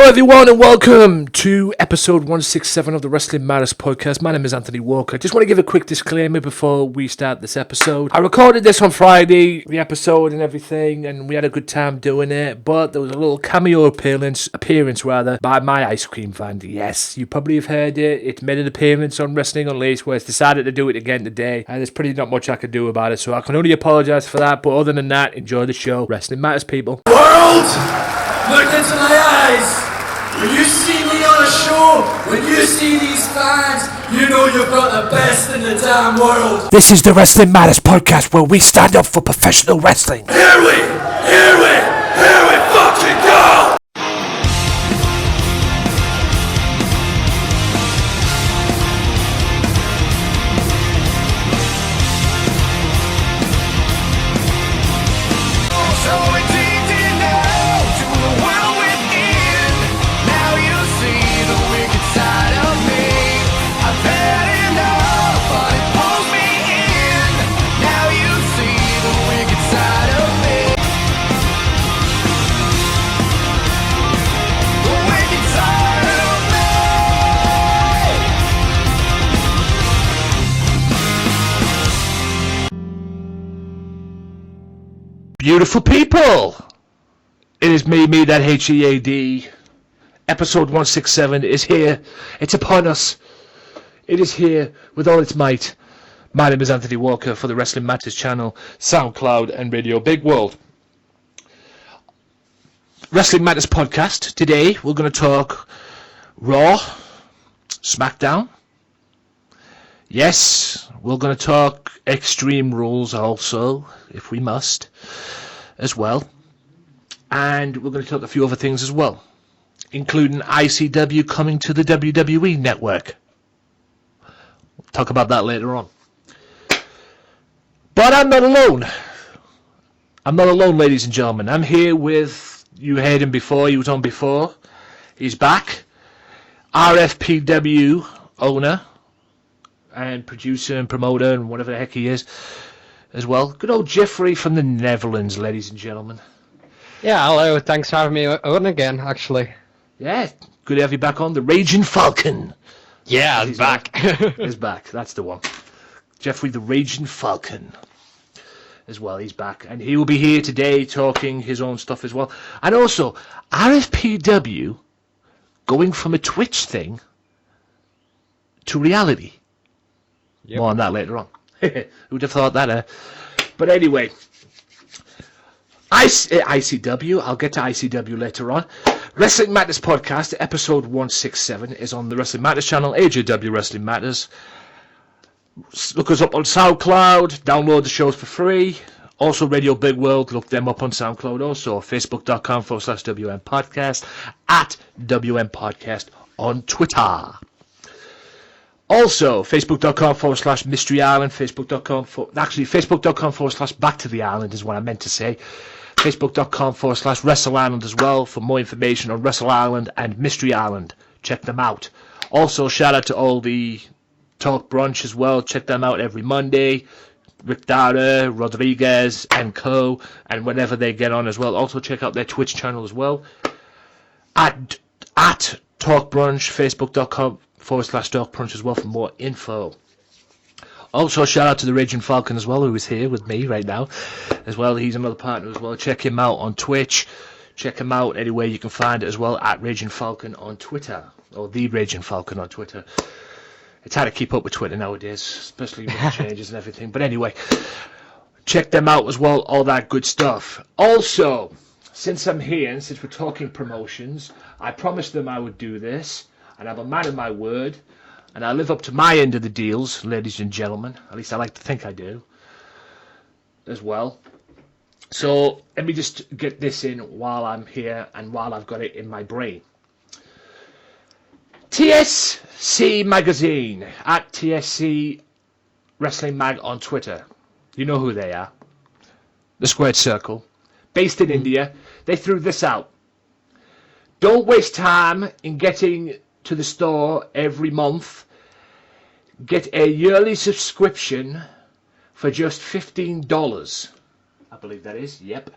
everyone, and welcome to episode 167 of the Wrestling Matters podcast. My name is Anthony Walker. Just want to give a quick disclaimer before we start this episode. I recorded this on Friday, the episode and everything, and we had a good time doing it, but there was a little cameo appearance by my ice cream van. Yes, you probably have heard it. It made an appearance on Wrestling Unleashed, where it's decided to do it again today, and there's pretty not much I can do about it, so I can only apologise for that, but other than that, enjoy the show. Wrestling Matters, people. World, look into my eyes. When you see me on a show, when you see these fans, you know you've got the best in the damn world. This is the Wrestling Matters podcast, where we stand up for professional wrestling. Here we fucking go! Beautiful people, it is me, that H-E-A-D. Episode 167 is here. It's upon us. It is here with all its might. My name is Anthony Walker for the Wrestling Matters channel, SoundCloud and Radio Big World. Wrestling Matters podcast. Today we're going to talk Raw, Smackdown. Yes, we're going to talk Extreme Rules also, if we must, as well. And we're going to talk a few other things as well, including ICW coming to the WWE Network. We'll talk about that later on. But I'm not alone. I'm not alone, ladies and gentlemen. I'm here with, you heard him before, he was on before. He's back. RFPW owner and producer and promoter and whatever the heck he is as well. Good old Jeffrey from the Netherlands, ladies and gentlemen. Yeah, hello. Thanks for having me on again, actually. Yeah, good to have you back on. The Raging Falcon. Yeah, he's back. He's back. That's the one. Jeffrey the Raging Falcon as well. He's back. And he will be here today talking his own stuff as well. And also, RFPW going from a Twitch thing to reality. Yep. More on that later on. Who'd have thought that, But anyway, ICW, I'll get to ICW later on. Wrestling Matters podcast, episode 167, is on the Wrestling Matters channel, AJW Wrestling Matters. Look us up on SoundCloud, download the shows for free. Also, Radio Big World, look them up on SoundCloud also. Facebook.com/WM Podcast, at WM Podcast on Twitter. Also, Facebook.com/Mystery Island, Facebook.com/Back to the Island is what I meant to say. Facebook.com/Wrestle Island as well for more information on Wrestle Island and Mystery Island. Check them out. Also, shout out to all the Talk Brunch as well. Check them out every Monday. Rick Dara, Rodriguez, and co. And whenever they get on as well. Also, check out their Twitch channel as well. At Talk Brunch, Facebook.com/Talk Brunch as well for more info. Also, shout out to the Raging Falcon as well, who is here with me right now as well. He's another partner as well. Check him out on Twitch. Check him out anywhere you can find it as well, at Raging Falcon on Twitter, or the Raging Falcon on Twitter. It's hard to keep up with Twitter nowadays, especially with the changes and everything. But anyway, check them out as well, all that good stuff. Also, since I'm here and since we're talking promotions, I promised them I would do this, and I'm a man of my word. And I live up to my end of the deals, ladies and gentlemen. At least I like to think I do. As well. So, let me just get this in while I'm here and while I've got it in my brain. TSC Magazine. At TSC Wrestling Mag on Twitter. You know who they are. The Squared Circle. Based in India. They threw this out. Don't waste time in getting to the store every month. Get a yearly subscription for just $15. I believe that is. Yep.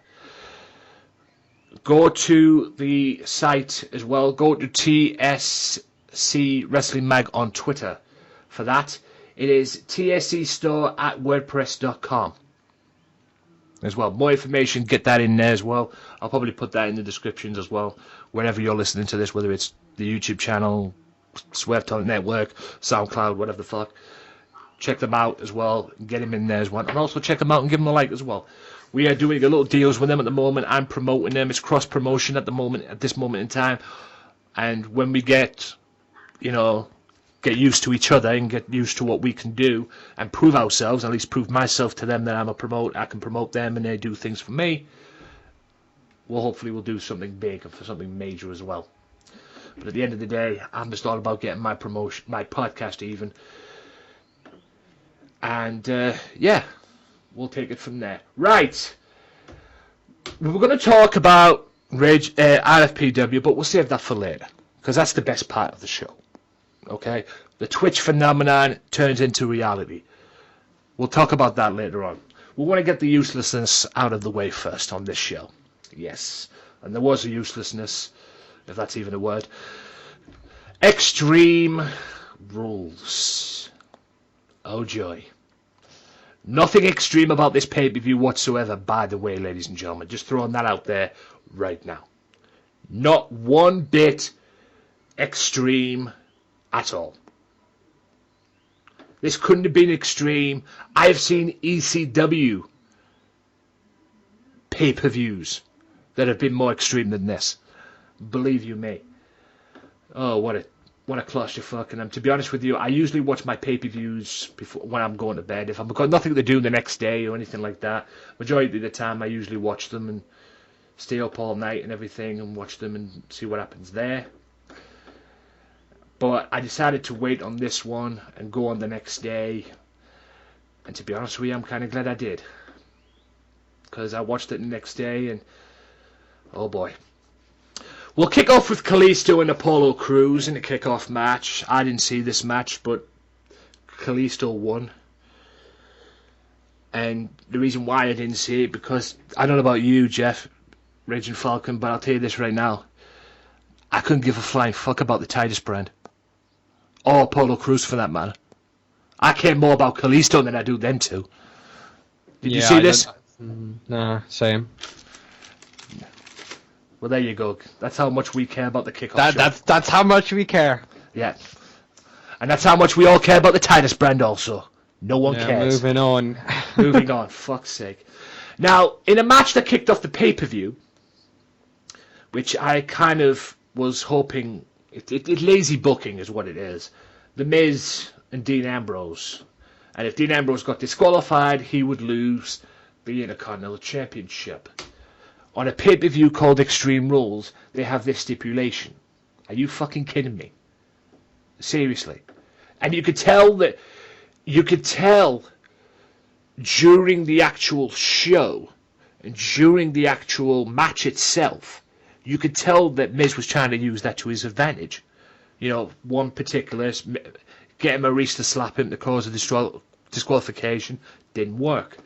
go to the site as well. Go to TSC Wrestling Mag on Twitter for that. It is tscstore@wordpress.com as well. More information, get that in there as well. I'll probably put that in the descriptions as well, wherever you're listening to this, whether it's the YouTube channel, Swerve Network, SoundCloud, whatever the fuck. Check them out as well, and get them in there as well. And also check them out and give them a like as well. We are doing a little deals with them at the moment. I'm promoting them. It's cross-promotion at the moment, at this moment in time. And when we get used to each other and get used to what we can do and prove ourselves, at least prove myself to them that I can promote them and they do things for me, we'll do something big and for something major as well. But at the end of the day, I'm just all about getting my promotion, my podcast even. And we'll take it from there. Right. We're going to talk about RFPW, but we'll save that for later, because that's the best part of the show. Okay? The Twitch phenomenon turns into reality. We'll talk about that later on. We want to get the uselessness out of the way first on this show. Yes. And there was a uselessness, if that's even a word. Extreme Rules. Oh joy. Nothing extreme about this pay-per-view whatsoever, by the way, ladies and gentlemen. Just throwing that out there right now. Not one bit extreme at all. This couldn't have been extreme. I've seen ECW pay-per-views that have been more extreme than this. Believe you me. Oh, what a clusterfuck. And to be honest with you, I usually watch my pay-per-views before when I'm going to bed. If I've got nothing to do the next day or anything like that, majority of the time I usually watch them and stay up all night and everything and watch them and see what happens there. But I decided to wait on this one and go on the next day. And to be honest with you, I'm kind of glad I did. Because I watched it the next day and oh boy. We'll kick off with Kalisto and Apollo Crews in the kickoff match. I didn't see this match, but Kalisto won. And the reason why I didn't see it, because I don't know about you, Jeff, Raging Falcon, but I'll tell you this right now. I couldn't give a flying fuck about the Titus brand. Or Apollo Crews for that matter. I care more about Kalisto than I do them two. Did you see this? Nah, same. Well, there you go. That's how much we care about the kickoff show. That's how much we care. Yeah. And that's how much we all care about the Titus brand also. No one cares. Moving on. Moving on, fuck's sake. Now, in a match that kicked off the pay-per-view, which I kind of was hoping... It lazy booking is what it is. The Miz and Dean Ambrose. And if Dean Ambrose got disqualified, he would lose the Intercontinental Championship. On a pay-per-view called Extreme Rules, they have this stipulation. Are you fucking kidding me? Seriously. And you could tell during the actual show and during the actual match itself, you could tell that Miz was trying to use that to his advantage. You know, one particular, getting Maurice to slap him to cause a disqualification, didn't work.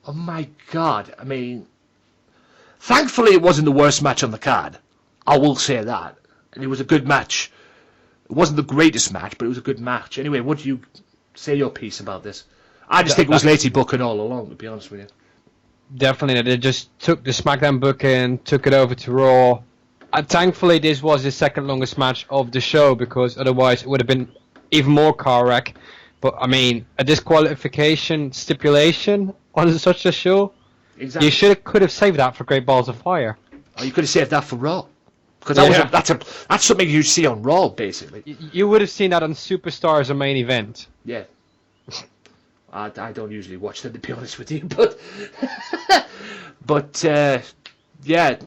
Oh my God, I mean, thankfully it wasn't the worst match on the card. I will say that. And it was a good match. It wasn't the greatest match, but it was a good match. Anyway, what do you say your piece about this? I just think it was lazy booking all along, to be honest with you. Definitely, they just took the Smackdown booking, took it over to Raw. And thankfully, this was the second longest match of the show, because otherwise it would have been even more car wreck. But I mean, a disqualification stipulation on such a show, Exactly. You could have saved that for Great Balls of Fire. Or you could have saved that for Raw, because that's something you see on Raw, basically. You would have seen that on Superstars, a main event. Yeah. I don't usually watch them, to be honest with you, but yeah,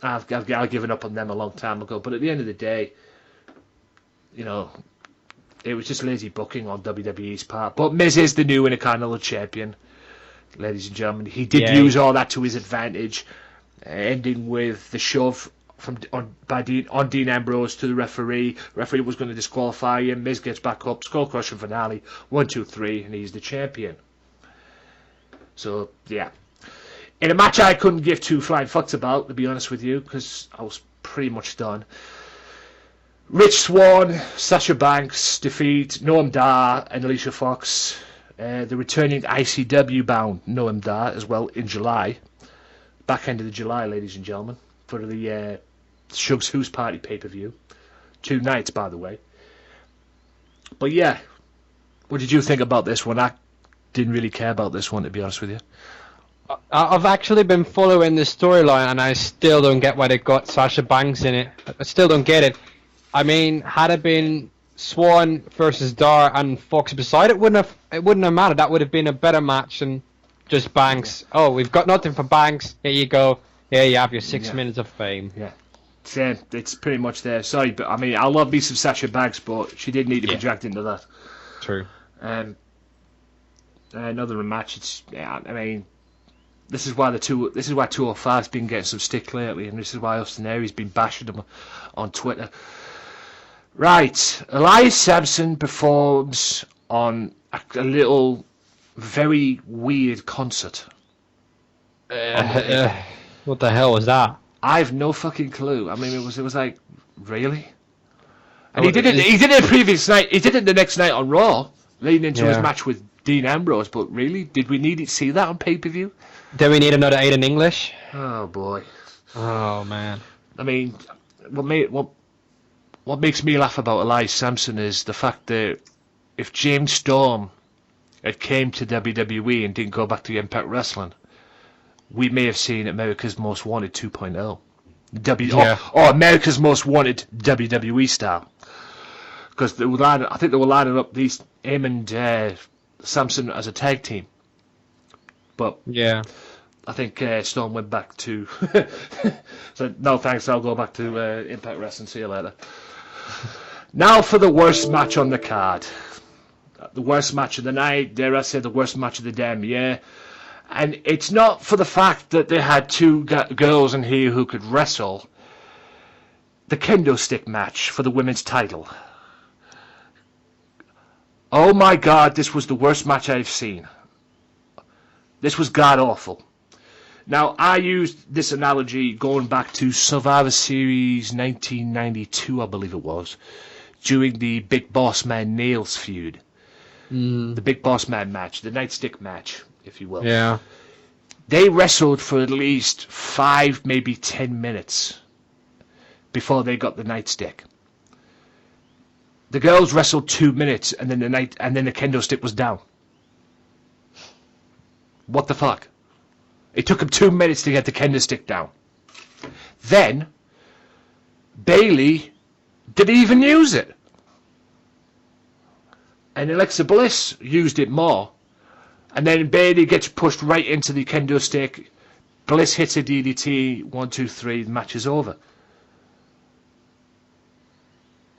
I've given up on them a long time ago. But at the end of the day, you know, it was just lazy booking on WWE's part. But Miz is the new Intercontinental Champion, ladies and gentlemen. He did use all that to his advantage, ending with the shove on Dean Ambrose to the referee. Referee was going to disqualify him. Miz gets back up, skull crushing finale, 1, 2, 3, and he's the champion. So yeah, In a match I couldn't give two flying fucks about, to be honest with you, because I was pretty much done. Rich Swann, Sasha Banks defeat Noam Dar and Alicia Fox. The returning ICW bound Noam Dar as well in July. Back end of the July, ladies and gentlemen, for the Shugs Who's Party pay-per-view. 2 nights, by the way. But yeah, what did you think about this one? I didn't really care about this one, to be honest with you. I've actually been following the storyline, and I still don't get why they got Sasha Banks in it. I still don't get it. I mean, had it been Swan versus Dar and Fox beside it, wouldn't have mattered. That would have been a better match than just Banks. Oh, we've got nothing for Banks. Here you go. Here you have your 6 minutes of fame. Yeah. Same. It's pretty much there. Sorry, but I mean, I love me some Sasha Banks, but she did need to be dragged into that. True. Another match. It's. I mean, this is why 205's been getting some stick lately, and this is why Austin Aries been bashing them on Twitter. Right, Elias Sampson performs on a little, very weird concert. What the hell was that? I have no fucking clue. I mean, it was like, really? And he did it the previous night. He did it the next night on Raw, leading into his match with Dean Ambrose. But really, did we need to see that on pay-per-view? Do we need another 8 in English? Oh boy. Oh man. I mean, what makes me laugh about Elias Sampson is the fact that if James Storm had came to WWE and didn't go back to Impact Wrestling, we may have seen America's Most Wanted 2.0. Or America's Most Wanted WWE style. Because I think they were lining up him and Sampson as a tag team. But yeah, I think Storm went back to... said, no thanks, I'll go back to Impact Wrestling, see you later. Now for the worst match on the card. The worst match of the night, dare I say the worst match of the damn year. And it's not for the fact that they had 2 girls in here who could wrestle. The kendo stick match for the women's title. Oh my god, this was the worst match I've seen. This was god-awful. Now, I used this analogy going back to Survivor Series 1992, I believe it was, during the Big Boss Man Nails feud. The Big Boss Man match, the nightstick match, if you will. Yeah. They wrestled for at least 5, maybe 10 minutes before they got the nightstick. The girls wrestled 2 minutes, and then the kendo stick was down. What the fuck? It took them 2 minutes to get the kendo stick down. Then, Bayley didn't even use it. And Alexa Bliss used it more. And then Bayley gets pushed right into the kendo stick. Bliss hits a DDT. 1, 2, 3. The match is over.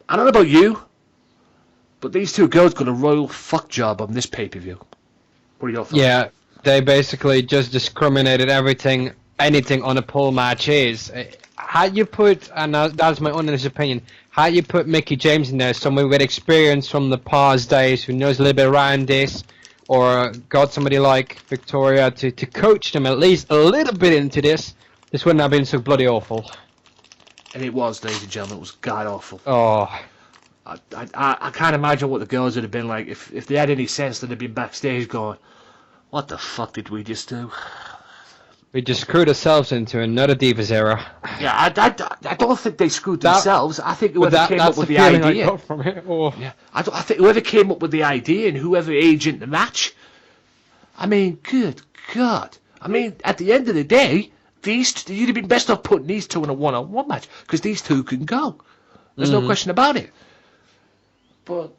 I don't know about you, but these 2 girls got a royal fuck job on this pay-per-view. What are your thoughts? Yeah, they basically just discriminated anything on a pole match is. Had you put, and that's my honest opinion, had you put Mickey James in there, someone with experience from the past days who knows a little bit around this, or got somebody like Victoria to coach them at least a little bit into this wouldn't have been so bloody awful. And it was, ladies and gentlemen, it was god-awful. Oh. I can't imagine what the girls would have been like if they had any sense that they'd been backstage going, what the fuck did we just do? We just screwed ourselves into another Divas era. Yeah, I don't think they screwed themselves. I think whoever came up with the idea. I got from it. Oh. Yeah, I think whoever came up with the idea and whoever agent the match. I mean, good God. I mean, at the end of the day, you'd have been best off putting these 2 in a one-on-one match because these 2 can go. There's no question about it. But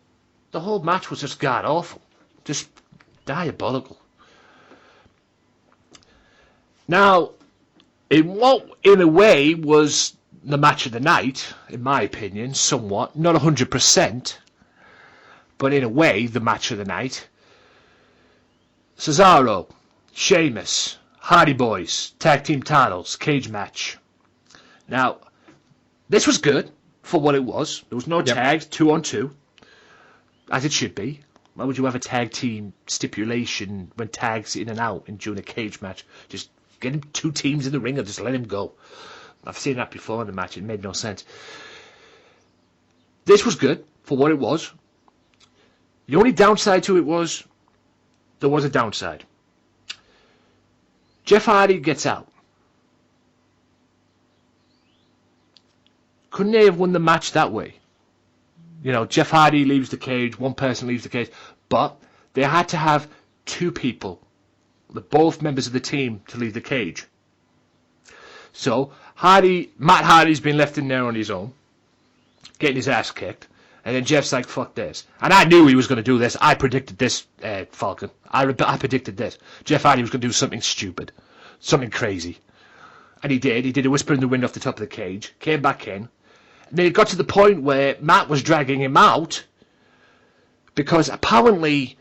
the whole match was just god awful, just diabolical. Now, in a way was the match of the night, in my opinion, somewhat, not 100%, but in a way the match of the night. Cesaro, Sheamus, Hardy Boys, tag team titles, cage match. Now, this was good for what it was. There was no tags, 2-on-2, as it should be. Why would you have a tag team stipulation when tags in and out and during a cage match? Just Get him 2 teams in the ring and just let him go. I've seen that before in the match. It made no sense. This was good for what it was. The only downside to it was there was a downside. Jeff Hardy gets out. Couldn't they have won the match that way? You know, Jeff Hardy leaves the cage, one person leaves the cage, but they had to have 2 people, both members of the team, to leave the cage. So Matt Hardy's been left in there on his own, getting his ass kicked, and then Jeff's like, fuck this. And I knew he was going to do this. I predicted this, Falcon. I predicted this. Jeff Hardy was going to do something stupid, something crazy. And he did. He did a whisper in the wind off the top of the cage, came back in. And then it got to the point where Matt was dragging him out because apparently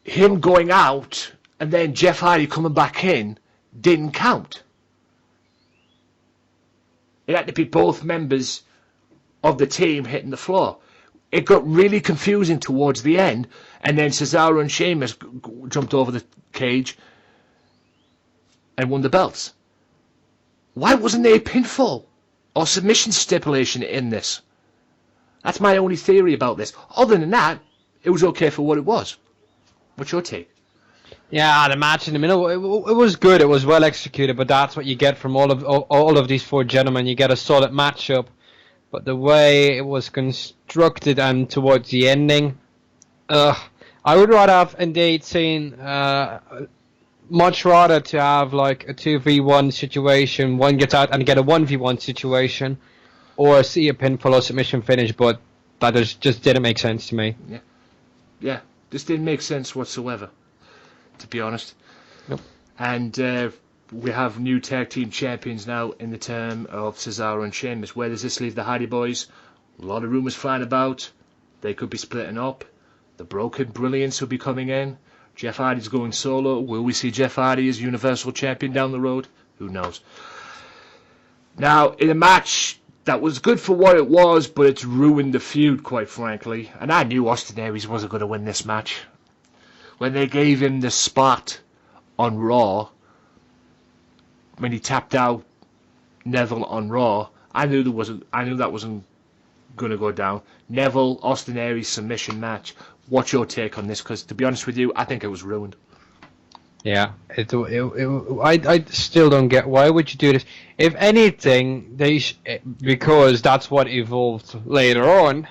him going out and then Jeff Hardy coming back in didn't count. It had to be both members of the team hitting the floor. It got really confusing towards the end, and then Cesaro and Sheamus jumped over the cage and won the belts. Why wasn't there a pinfall or submission stipulation in this? That's my only theory about this. Other than that, it was okay for what it was. What's your take? Yeah, the match in the middle, it was good. It was well executed, but that's what you get from all of these 4 gentlemen. You get a solid matchup, but the way it was constructed and towards the ending, I would rather have indeed seen much rather to have like a 2v1 situation, one gets out and get a 1v1 situation, or see a pinfall or submission finish, but that just didn't make sense to me. Yeah, this didn't make sense whatsoever, to be honest. Nope. And we have new tag team champions now in the term of Cesaro and Sheamus. Where does this leave the Hardy Boys? A lot of rumours flying about. They could be splitting up. The Broken Brilliance will be coming in. Jeff Hardy's going solo. Will we see Jeff Hardy as Universal Champion down the road? Who knows? Now, in a match that was good for what it was, but it's ruined the feud, quite frankly. And I knew Austin Aries wasn't going to win this match. When they gave him the spot on Raw, when he tapped out Neville on Raw, I knew that wasn't going to go down. Neville, Austin Aries submission match. What's your take on this? Because to be honest with you, I think it was ruined. Yeah, I still don't get why would you do this. If anything, because that's what evolved later on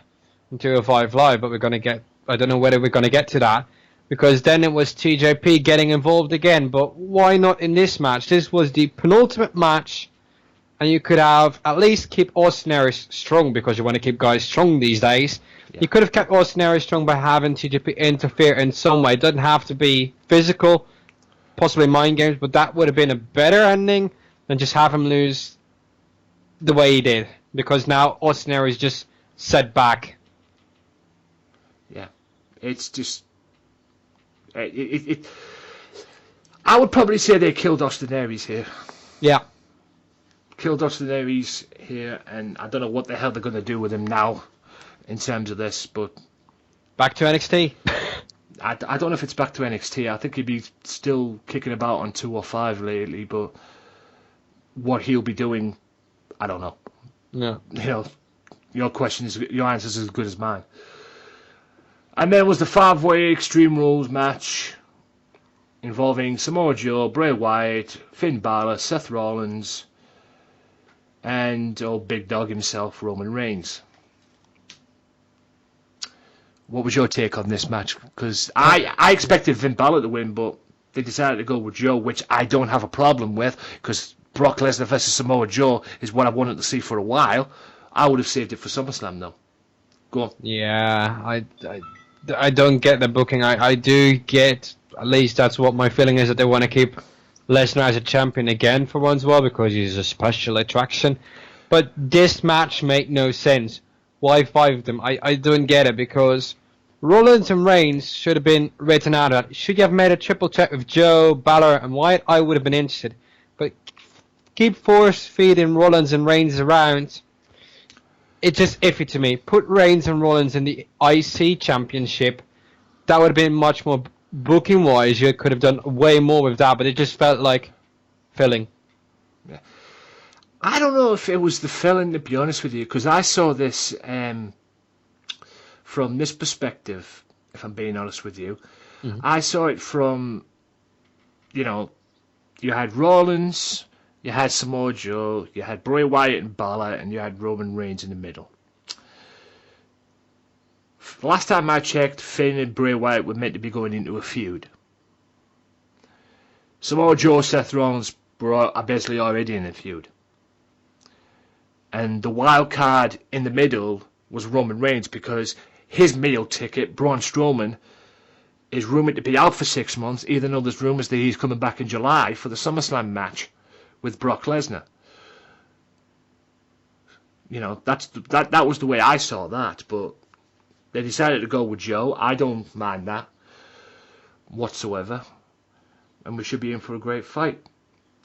into a 5 Live. But I don't know whether we're gonna get to that, because then it was TJP getting involved again. But why not in this match? This was the penultimate match, and you could have at least keep Austin Aries strong, because you want to keep guys strong these days. Yeah. You could have kept Austin Aries strong by having TJP interfere in some way. It doesn't have to be physical, possibly mind games, but that would have been a better ending than just have him lose the way he did, because now Austin Aries just set back. Yeah, it's just I would probably say they killed Austin Aries here. Yeah. Killed Austin Aries here, and I don't know what the hell they're going to do with him now in terms of this, but... Back to NXT? I don't know if it's back to NXT. I think he'd be still kicking about on 205 lately, but what he'll be doing, I don't know. No. You know, your answer is as good as mine. And then was the 5-way Extreme Rules match involving Samoa Joe, Bray Wyatt, Finn Balor, Seth Rollins, and old big dog himself, Roman Reigns. What was your take on this match? Because I expected Finn Balor to win, but they decided to go with Joe, which I don't have a problem with, because Brock Lesnar versus Samoa Joe is what I wanted to see for a while. I would have saved it for SummerSlam, though. Go on. Yeah, I don't get the booking. I do get, at least that's what my feeling is, that they want to keep Lesnar as a champion again for once, well, because he's a special attraction. But this match made no sense. Why 5 of them? I don't get it, because Rollins and Reigns should have been written out of that. Should you have made a triple threat with Joe, Balor, and Wyatt? I would have been interested. But keep force feeding Rollins and Reigns around. It's just iffy to me. Put Reigns and Rollins in the IC Championship. That would have been much more booking-wise, you could have done way more with that, but it just felt like filling. Yeah. I don't know if it was the filling, to be honest with you, because I saw this from this perspective, if I'm being honest with you. Mhm. I saw it from, you had Rollins, you had Samoa Joe, you had Bray Wyatt and Balor, and you had Roman Reigns in the middle. The last time I checked, Finn and Bray Wyatt were meant to be going into a feud. Samoa Joe, Seth Rollins are basically already in a feud. And the wild card in the middle was Roman Reigns, because his meal ticket, Braun Strowman, is rumoured to be out for 6 months, even though there's rumours that he's coming back in July for the SummerSlam match with Brock Lesnar. That was the way I saw that, but they decided to go with Joe. I don't mind that whatsoever, and we should be in for a great fight.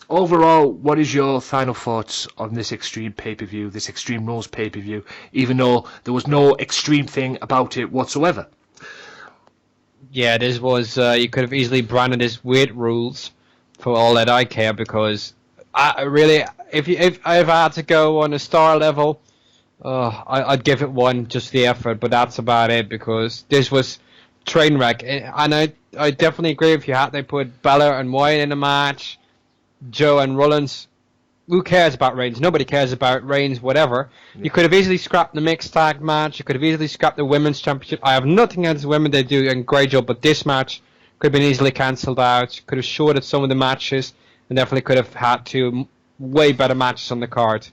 Overall, what is your final thoughts on this Extreme pay-per-view, this Extreme Rules pay-per-view, even though there was no extreme thing about it whatsoever? Yeah, this was, you could have easily branded this weird rules for all that I care, because I really, if I ever had to go on a star level, I'd give it 1, just the effort, but that's about it, because this was train wreck. And I definitely agree with you. They put Balor and Wyatt in a match, Joe and Rollins. Who cares about Reigns? Nobody cares about Reigns, whatever. Yeah. You could have easily scrapped the mixed tag match. You could have easily scrapped the women's championship. I have nothing against women. They do a great job, but this match could have been easily cancelled out. Could have shorted some of the matches, and definitely could have had 2 way better matches on the card.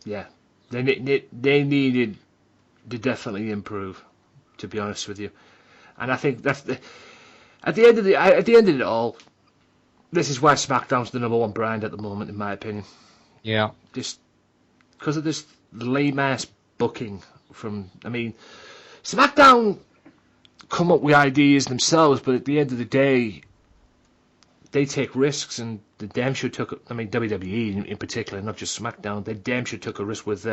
Yeah. They needed to definitely improve, to be honest with you. And I think that's at the end of it all, this is why SmackDown's the #1 brand at the moment, in my opinion. Yeah. Just because of this lame-ass booking from... I mean, SmackDown come up with ideas themselves, but at the end of the day, they take risks, and they damn sure took... I mean, WWE in particular, not just SmackDown, they damn sure took a risk with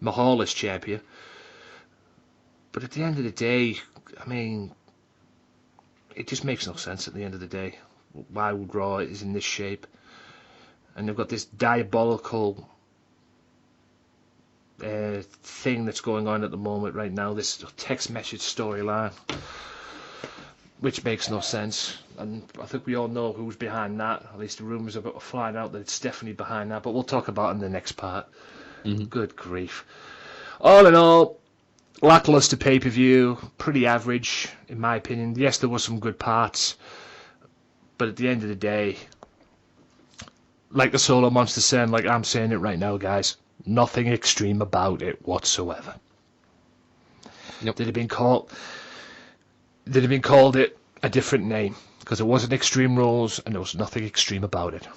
Mahal as champion. But at the end of the day, I mean, it just makes no sense at the end of the day. Why would Raw is in this shape, and they've got this diabolical thing that's going on at the moment right now, this text message storyline, which makes no sense, and I think we all know who's behind that. At least the rumours are flying out that it's definitely behind that, but we'll talk about it in the next part. Mm-hmm. Good grief. All in all, lackluster pay-per-view, pretty average in my opinion. Yes, there were some good parts, but at the end of the day, like the Solo Monster said, like I'm saying it right now, guys, nothing extreme about it whatsoever. Nope. They'd have been called it a different name, because it wasn't Extreme Rules and there was nothing extreme about it.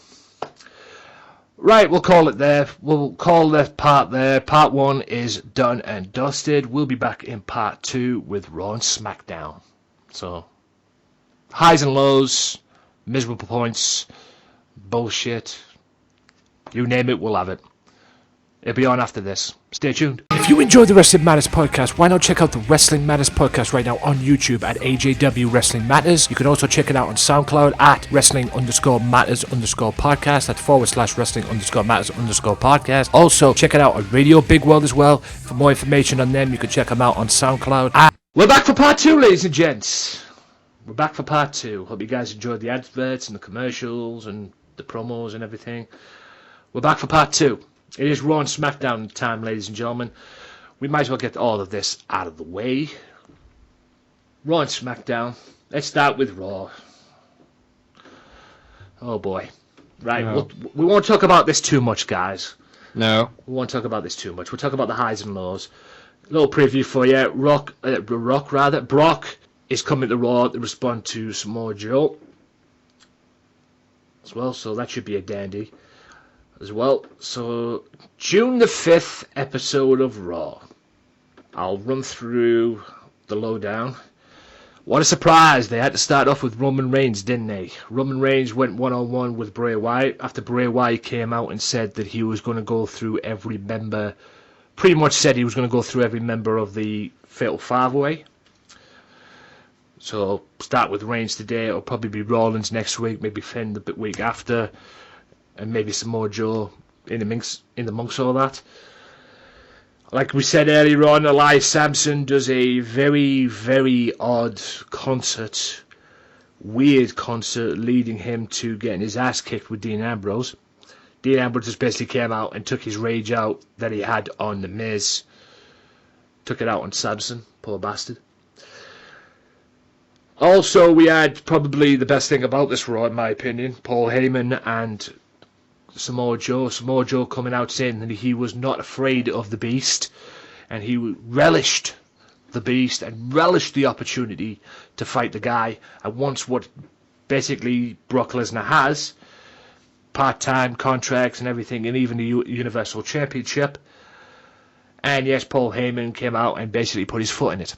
Right, we'll call it there. We'll call that part there. Part 1 is done and dusted. We'll be back in part 2 with Raw and SmackDown. So, highs and lows, miserable points, bullshit, you name it, we'll have it. It'll be on after this. Stay tuned. If you enjoyed the Wrestling Matters podcast, why not check out the Wrestling Matters podcast right now on YouTube at AJW Wrestling Matters. You can also check it out on SoundCloud at Wrestling_Matters_podcast. That's /Wrestling_Matters_podcast. Also, check it out on Radio Big World as well. For more information on them, you can check them out on SoundCloud. We're back for part 2, ladies and gents. We're back for part 2. Hope you guys enjoyed the adverts and the commercials and the promos and everything. We're back for part 2. It is Raw and SmackDown time, ladies and gentlemen. We might as well get all of this out of the way. Raw and SmackDown. Let's start with Raw. Oh boy. Right, No. we won't talk about this too much, guys. No. We won't talk about this too much. We'll talk about the highs and lows. A little preview for you. Brock is coming to Raw to respond to Samoa Joe as well, so that should be a dandy as well. So, June the 5th episode of Raw. I'll run through the lowdown. What a surprise. They had to start off with Roman Reigns, didn't they? Roman Reigns went one-on-one with Bray Wyatt after Bray Wyatt came out and said that he was going to go through every member, pretty much said he was going to go through every member of the Fatal 5-Way. So start with Reigns today. It'll probably be Rollins next week, maybe Finn the week after, and maybe Samoa Joe in the monks all that. Like we said earlier on, Elias Sampson does a very, very odd concert, weird concert, leading him to getting his ass kicked with Dean Ambrose. Dean Ambrose just basically came out and took his rage out that he had on The Miz. Took it out on Sampson, poor bastard. Also, we had probably the best thing about this Raw, in my opinion, Paul Heyman and Samoa Joe. Samoa Joe coming out saying that he was not afraid of the Beast, and he relished the Beast and relished the opportunity to fight the guy and wants what basically Brock Lesnar has, part-time contracts and everything, and even the Universal Championship. And yes, Paul Heyman came out and basically put his foot in it.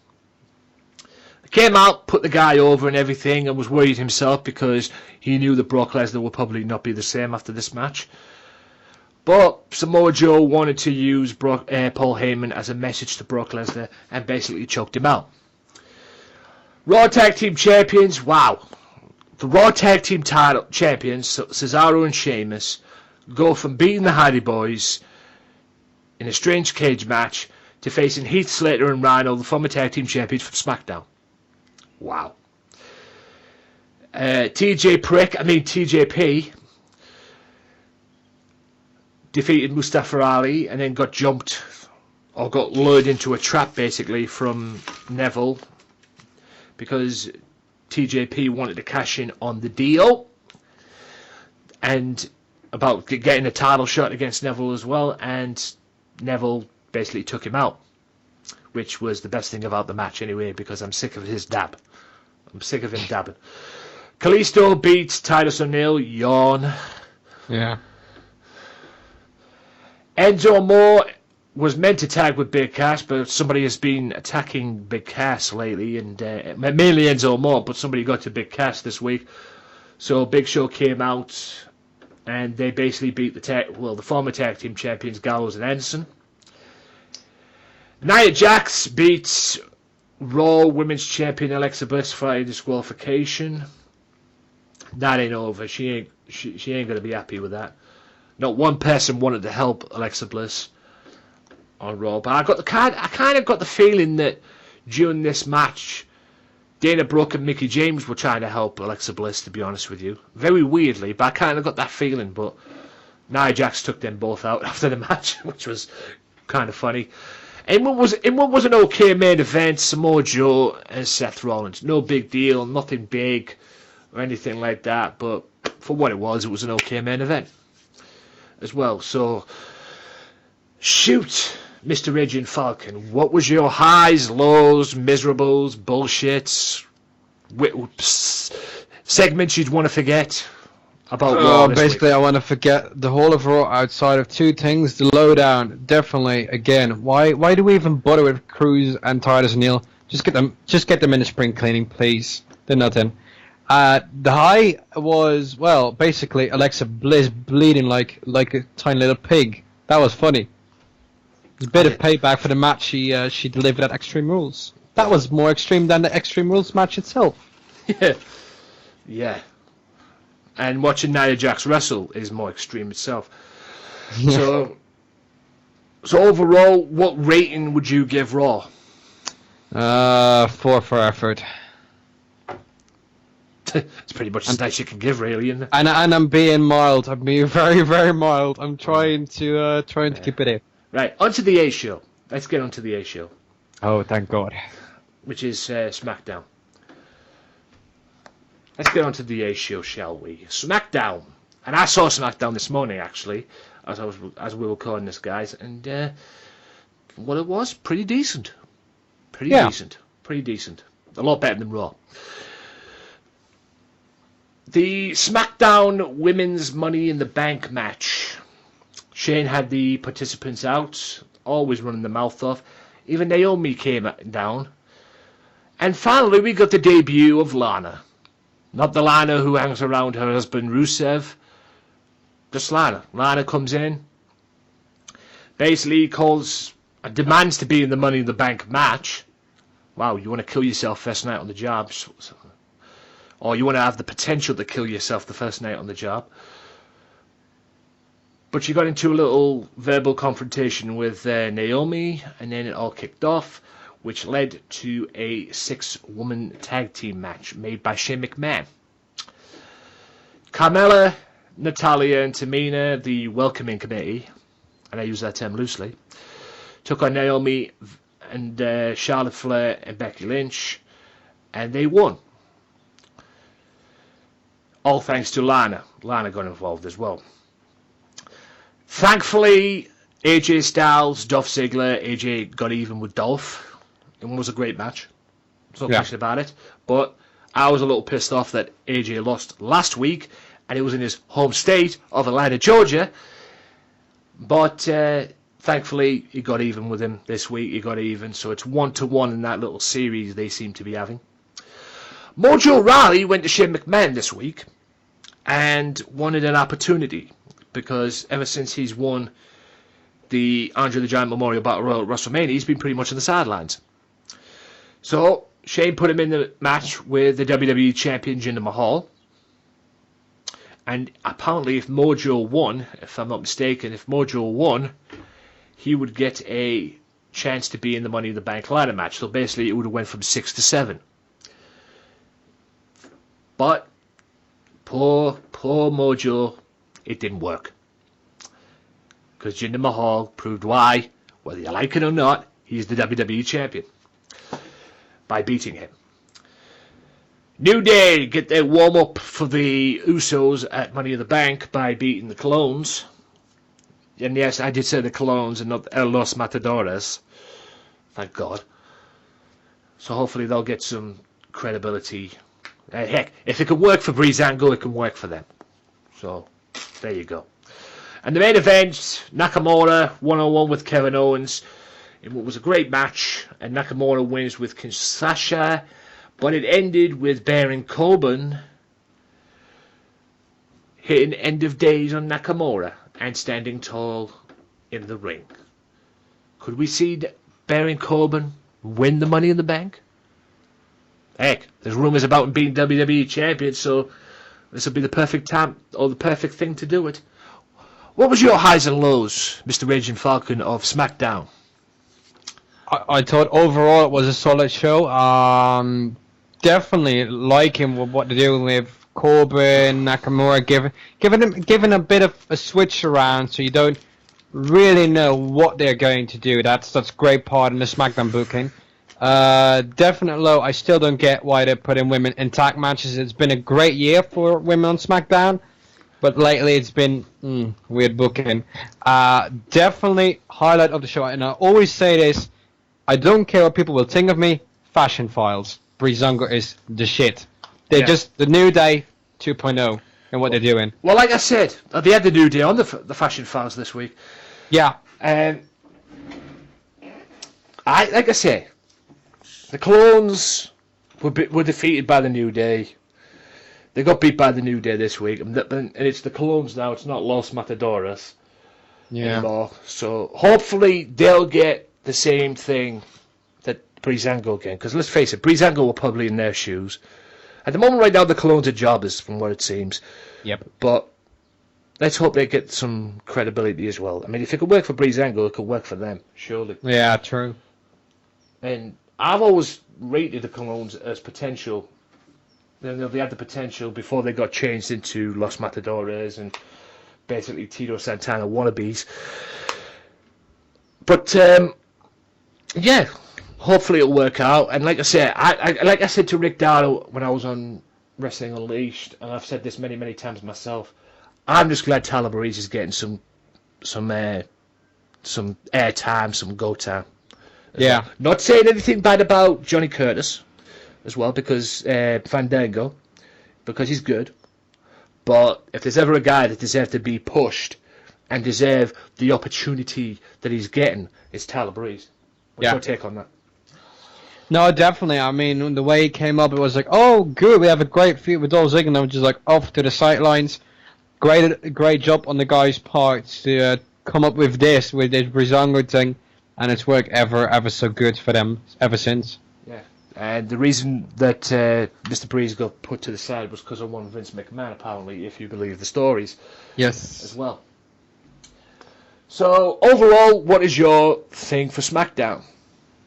Came out, put the guy over and everything, and was worried himself because he knew that Brock Lesnar would probably not be the same after this match. But Samoa Joe wanted to use Paul Heyman as a message to Brock Lesnar and basically choked him out. Raw Tag Team Champions, wow. The Raw Tag Team title champions, Cesaro and Sheamus, go from beating the Hardy Boys in a strange cage match to facing Heath Slater and Rhino, the former Tag Team Champions from SmackDown. Wow. TJP defeated Mustafa Ali and then got jumped or got lured into a trap basically from Neville because TJP wanted to cash in on the deal and about getting a title shot against Neville as well, and Neville basically took him out, which was the best thing about the match anyway, because I'm sick of his dab. I'm sick of him dabbing. Kalisto beats Titus O'Neil. Yawn. Yeah. Enzo Amore was meant to tag with Big Cass, but somebody has been attacking Big Cass lately, and mainly Enzo Amore, but somebody got to Big Cass this week. So Big Show came out, and they basically beat the former tag team champions Gallows and Anderson. Nia Jax beats Raw Women's Champion Alexa Bliss via disqualification. That ain't over. She ain't gonna be happy with that. Not one person wanted to help Alexa Bliss on Raw, but I kind of got the feeling that during this match, Dana Brooke and Mickie James were trying to help Alexa Bliss. To be honest with you, very weirdly, but I kind of got that feeling. But Nia Jax took them both out after the match, which was kind of funny. In what was an okay main event, Samoa Joe and Seth Rollins. No big deal, nothing big or anything like that, but for what it was an okay main event as well. So, shoot, Mr. Raging Falcon, what was your highs, lows, miserables, bullshits, segments you'd want to forget about Raw this basically, week? I want to forget the whole of Raw outside of two things. The lowdown, definitely. Again, why do we even bother with Cruz and Titus O'Neil? Just get them in the spring cleaning, please. They're nothing. The high was, well, basically Alexa Bliss bleeding like a tiny little pig. That was funny. A bit of payback for the match she delivered at Extreme Rules. That was more extreme than the Extreme Rules match itself. Yeah. And watching Nia Jax wrestle is more extreme itself. So overall, what rating would you give Raw? 4 for effort. It's pretty much as nice you can give, really, isn't it? And I'm being mild. I'm being very, very mild. I'm trying to keep it in. Right, onto the A show. Let's get onto the A show, Oh, thank God. which is Smackdown. Let's get onto the A show, shall we? Smackdown, and I saw Smackdown this morning actually, as we were calling this, guys, and what it was, pretty decent, pretty decent, a lot better than Raw. The Smackdown Women's Money in the Bank match. Shane had the participants out, always running the mouth off. Even Naomi came down. And finally we got the debut of Lana. Not the Lana who hangs around her husband Rusev. Just Lana. Lana comes in. Basically demands to be in the Money in the Bank match. wow, you want to kill yourself first night on the job, or you want to have the potential to kill yourself the first night on the job. But she got into a little verbal confrontation with Naomi, and then it all kicked off, which led to a 6-woman tag team match made by Shane McMahon. Carmella, Natalya, and Tamina, the welcoming committee, and I use that term loosely, took on Naomi and Charlotte Flair and Becky Lynch, and they won. All thanks to Lana. Lana got involved as well. Thankfully, AJ Styles, Dolph Ziggler, AJ got even with Dolph. It was a great match. There's no question about it. But I was a little pissed off that AJ lost last week, and it was in his home state of Atlanta, Georgia. But thankfully, he got even with him this week. He got even, so it's 1-1 in that little series they seem to be having. Mojo Rawley went to Shane McMahon this week and wanted an opportunity, because ever since he's won the Andre the Giant Memorial Battle Royal at WrestleMania, he's been pretty much on the sidelines. So Shane put him in the match with the WWE Champion Jinder Mahal. And apparently if Mojo won, if I'm not mistaken, if Mojo won, he would get a chance to be in the Money in the Bank ladder match. So basically it would have went from 6 to 7. But poor Mojo, it didn't work. Because Jinder Mahal proved why, whether you like it or not, he's the WWE Champion. By beating him. New Day get their warm-up for the Usos at Money in the Bank by beating the Clones. And yes, I did say the Clones and not Los Matadores. Thank God. So hopefully they'll get some credibility. Heck, if it can work for Breezango, it can work for them. So, there you go. And the main event, Nakamura 1-on-1 with Kevin Owens. In what was a great match, and Nakamura wins with Kinshasa, but it ended with Baron Corbin hitting end of days on Nakamura and standing tall in the ring. Could we see Baron Corbin win the Money in the Bank? Heck, there's rumours about him being WWE Champion, so this will be the perfect time, or the perfect thing to do it. What was your highs and lows, Mr. Raging Falcon of Smackdown? I thought overall it was a solid show. Definitely liking what they're doing with Corbin, Nakamura, giving a bit of a switch around, so you don't really know what they're going to do. That's a great part in the SmackDown booking. Definite low. I still don't get why they're putting women in tag matches. It's been a great year for women on SmackDown, but lately it's been weird booking. Definitely highlight of the show, and I always say this. I don't care what people will think of me. Fashion Files. Breezango is the shit. They're just the New Day 2.0 in what they're doing. Well, like I said, they had the New Day on the Fashion Files this week. Yeah. Like I say, the Clones were defeated by the New Day. They got beat by the New Day this week, and it's the Clones now. It's not Los Matadores anymore. So hopefully they'll get the same thing that Breezango get. Because let's face it, Breezango were probably in their shoes. At the moment right now, the Clones are jobbers, from what it seems. Yep. But let's hope they get some credibility as well. I mean, if it could work for Breezango, it could work for them, surely. Yeah, true. And I've always rated the Clones as potential. You know, they had the potential before they got changed into Los Matadores and basically Tito Santana wannabes. But yeah, hopefully it'll work out. And like I said, I said to Rick Darrow when I was on Wrestling Unleashed, and I've said this many times myself, I'm just glad Tyler Breeze is getting some air time, some go time. Yeah. Well. Not saying anything bad about Johnny Curtis as well, because Fandango, because he's good. But if there's ever a guy that deserves to be pushed and deserve the opportunity that he's getting, it's Tyler Breeze. What's your take on that? No, definitely. I mean, the way he came up, it was like, oh, good, we have a great feud with Dolph Ziggler, just like off to the sidelines. Great job on the guy's part to come up with this Breezango thing, and it's worked ever so good for them ever since. Yeah. And the reason that Mr. Breeze got put to the side was because of one Vince McMahon, apparently, if you believe the stories Yes. as well. So, overall, what is your thing for SmackDown?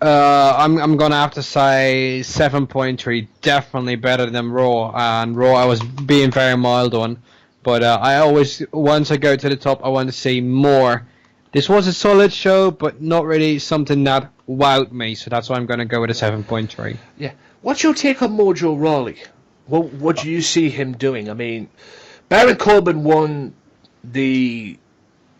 I'm gonna have to say 7.3, definitely better than Raw. And Raw, I was being very mild on, but I always, once I go to the top, I want to see more. This was a solid show, but not really something that wowed me, so that's why I'm gonna go with a 7.3. Yeah. What's your take on Mojo Rawley? What do you see him doing? I mean, Baron Corbin won the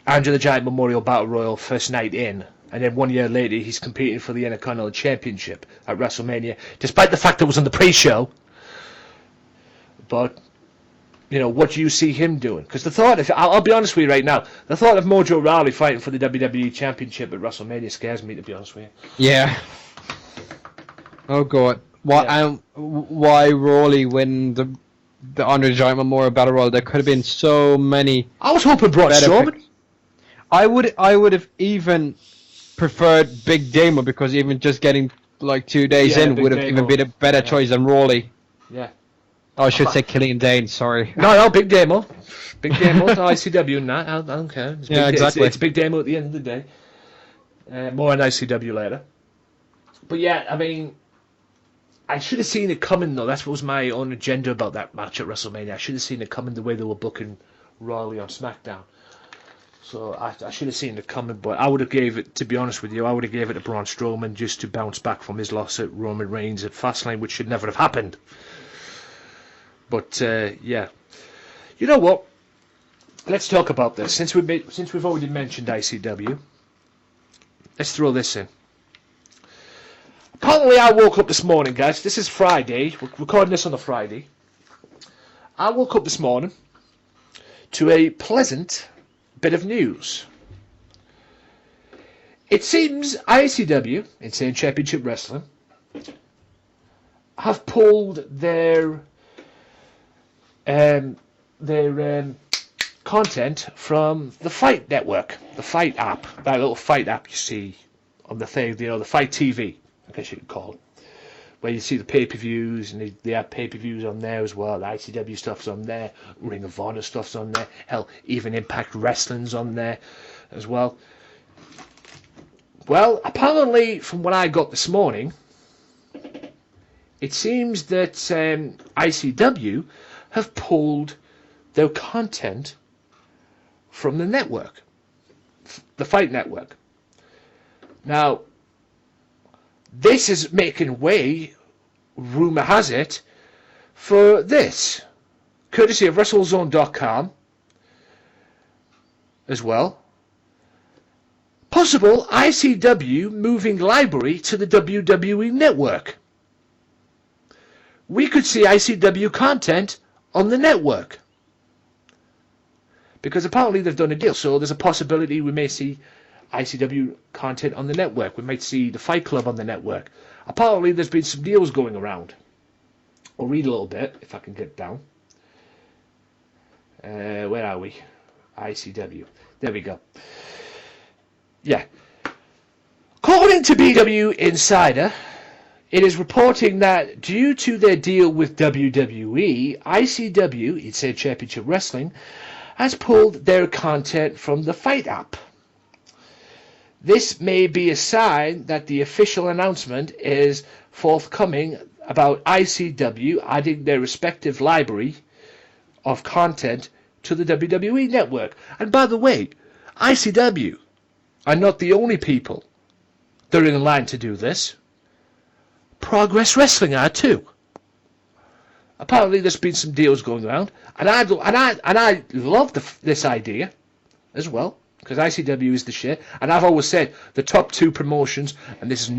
Andre the Giant Memorial Battle Royal first night in, and then 1 year later he's competing for the Intercontinental Championship at WrestleMania, despite the fact that it was on the pre-show. But, you know, what do you see him doing? Because the thought of, I'll be honest with you right now, the thought of Mojo Rawley fighting for the WWE Championship at WrestleMania scares me, to be honest with you. Yeah. Oh god. Why Rawley win the Andre the Giant Memorial Battle Royal? There could have been so many. I was hoping Braun Strowman. picks. I would have even preferred Big Damo, because even just getting like 2 days in Big would have Damo. even been a better choice than Rawley. Yeah. Oh, I should say Killian Dane. Sorry. No, Big Damo. Big Damo to ICW and that. I don't care. It's Yeah, big, exactly. It's Big Damo at the end of the day. More on ICW later. But yeah, I mean, I should have seen it coming, though. That's what was my own agenda about that match at WrestleMania. I should have seen it coming the way they were booking Rawley on SmackDown. So I should have seen it coming, but I would have gave it, to be honest with you, I would have gave it to Braun Strowman just to bounce back from his loss at Roman Reigns at Fastlane, which should never have happened. But yeah, you know what? Let's talk about this. Since we've already mentioned ICW, let's throw this in. Apparently, I woke up this morning, guys. This is Friday. We're recording this on a Friday. I woke up this morning to a pleasant bit of news. It seems ICW, Insane Championship Wrestling, have pulled their content from the Fite Network, the Fite App, that little Fite App you see on the thing, you know, the Fite TV, I guess you could call it, where you see the pay-per-views, and they have pay-per-views on there as well. The ICW stuff's on there, Ring of Honor stuff's on there, hell, even Impact Wrestling's on there as well. Well, apparently, from what I got this morning, it seems that ICW have pulled their content from the network, the Fite Network. Now, this is making way, rumour has it, for this, courtesy of WrestleZone.com as well. Possible ICW moving library to the WWE Network. We could see ICW content on the network, because apparently they've done a deal, so there's a possibility we may see ICW content on the network. We might see the Fight Club on the network. Apparently there's been some deals going around. I'll read a little bit if I can get down. Where are we? ICW. There we go. Yeah. According to BW Insider, it is reporting that due to their deal with WWE, ICW, Insane Championship Wrestling, has pulled their content from the Fite App. This may be a sign that the official announcement is forthcoming about ICW adding their respective library of content to the WWE Network. And by the way, ICW are not the only people that are in line to do this. Progress Wrestling are too. Apparently there's been some deals going around, and I love this idea as well, because ICW is the shit, and I've always said the top two promotions, and this is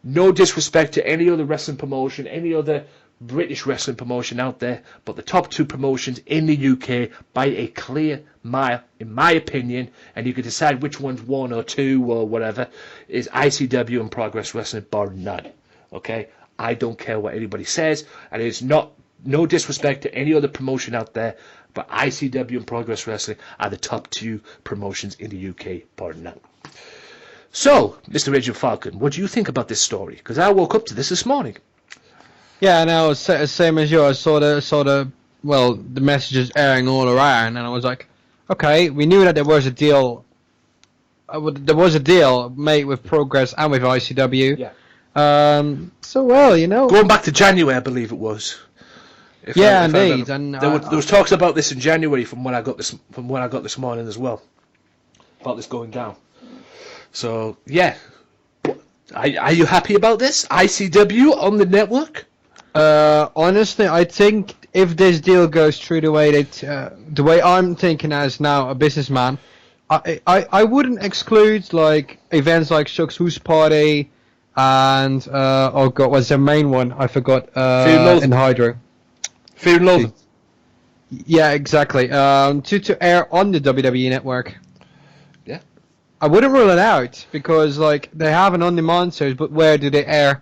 no disrespect to any other wrestling promotion, any other British wrestling promotion out there, but the top two promotions in the UK by a clear mile, in my opinion, and you can decide which one's one or two or whatever, is ICW and Progress Wrestling, bar none. Okay? I don't care what anybody says, and it's no disrespect to any other promotion out there, but ICW and Progress Wrestling are the top two promotions in the UK, bar none. So, Mr. Agent Falcon, what do you think about this story? Because I woke up to this morning. Yeah, and I was same as you. I saw the the messages airing all around, and I was like, okay, we knew that there was a deal. There was a deal made with Progress and with ICW. Yeah. So well, Going back to January, I believe it was. Indeed. And there was talks about this in January from when I got this morning as well. About this going down. So yeah, are you happy about this? ICW on the network? Honestly, I think if this deal goes through the way I'm thinking as now a businessman, I wouldn't exclude like events like Shook's Who's Party and oh god, what's the main one? I forgot. In Hydro. Fear and Loathing. Yeah, exactly. To air on the WWE Network. Yeah. I wouldn't rule it out because like they have an on-demand service, but where do they air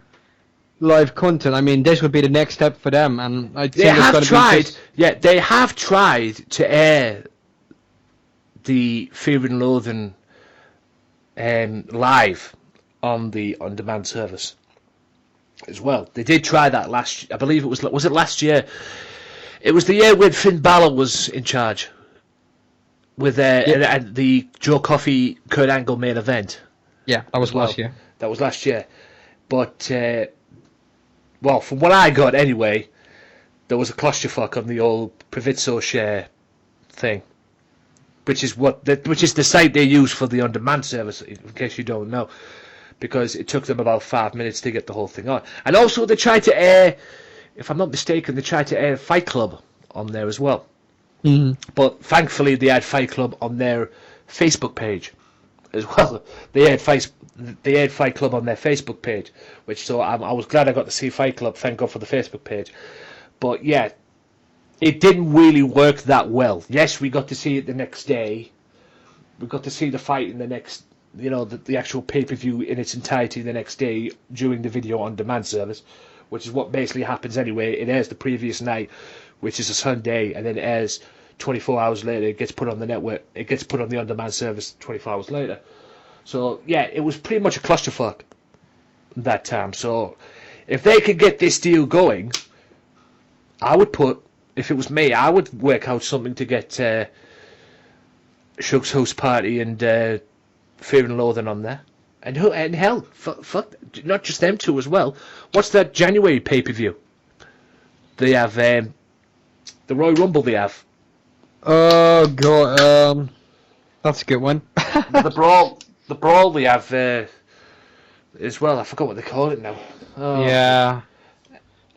live content? I mean, this would be the next step for them, and I think they have tried. Yeah, they have tried to air the Fear and Loathing live on the on-demand service as well. They did try that I believe it was it last year? It was the year when Finn Balor was in charge with and the Joe Coffey Kurt Angle main event. Yeah, that was last year. That was last year, but well, from what I got anyway, there was a clusterfuck on the old Provizzo share thing, which is the site they use for the on-demand service. In case you don't know, because it took them about 5 minutes to get the whole thing on, and also they tried to air, if I'm not mistaken, they tried to air Fight Club on there as well. Mm-hmm. But thankfully, they had Fight Club on their Facebook page as well. They had Fight Club on their Facebook page, I was glad I got to see Fight Club. Thank God for the Facebook page. But yeah, it didn't really work that well. Yes, we got to see it the next day. We got to see the fight in the next, the actual pay-per-view in its entirety the next day during the video on demand service, which is what basically happens anyway. It airs the previous night, which is a Sunday, and then it airs 24 hours later. It gets put on the network. It gets put on the on-demand service 24 hours later. So yeah, it was pretty much a clusterfuck that time. So if they could get this deal going, if it was me, I would work out something to get Shook's House Party and Fear and Loathing on there. And hell, fuck, not just them two as well. What's that January pay-per-view? They have the Royal Rumble. They have. Oh god, that's a good one. the brawl they have as well. I forgot what they call it now. Oh. Yeah,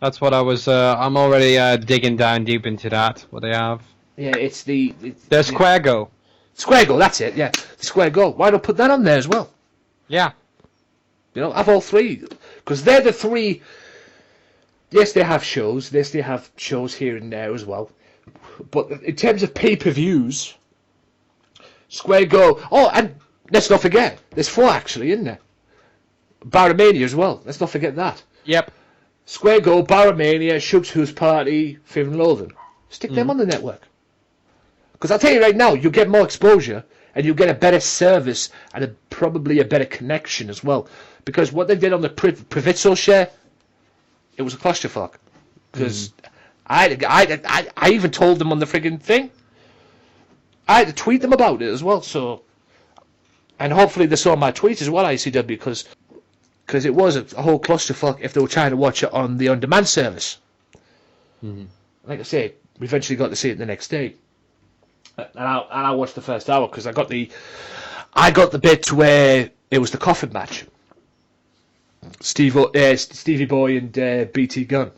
that's what I was. I'm already digging down deep into that. What they have. Yeah, it's the Square Go. Square Go, that's it. Yeah, the Square Go. Why not put that on there as well? Yeah. Have all three, because they're the three. Yes, they have shows. Yes, they have shows here and there as well. But in terms of pay-per-views, Square Go. Oh, and let's not forget, there's 4 actually, isn't there? Barrowmania as well. Let's not forget that. Yep. Square Go, Barrowmania, Shook's Who's Party, Fear and Loathing. Stick them on the network. Because I'll tell you right now, you'll get more exposure and you'll get a better service and probably a better connection as well. Because what they did on the Provizzo share, it was a clusterfuck. Because I even told them on the friggin' thing. I had to tweet them about it as well. So, and hopefully they saw my tweet as well, ICW, because it was a whole clusterfuck if they were trying to watch it on the on-demand service. Mm-hmm. Like I say, we eventually got to see it the next day. And I watched the first hour because I got the bit where it was the coffin match. Stevie Boy and BT Gunn.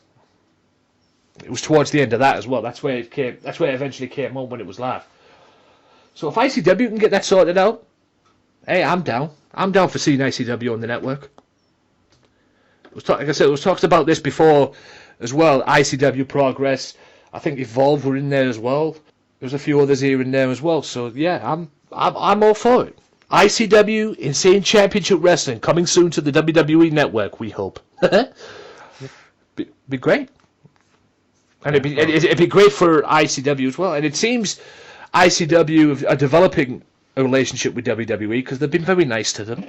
It was towards the end of that as well. That's where it came. That's where it eventually came on when it was live. So if ICW can get that sorted out, hey, I'm down. I'm down for seeing ICW on the network. Like I said, it was talked about this before as well. ICW Progress. I think Evolve were in there as well. There's a few others here and there as well. So yeah, I'm all for it. ICW Insane Championship Wrestling coming soon to the WWE Network. We hope. be great, and it'd be great for ICW as well. And it seems ICW are developing a relationship with WWE because they've been very nice to them.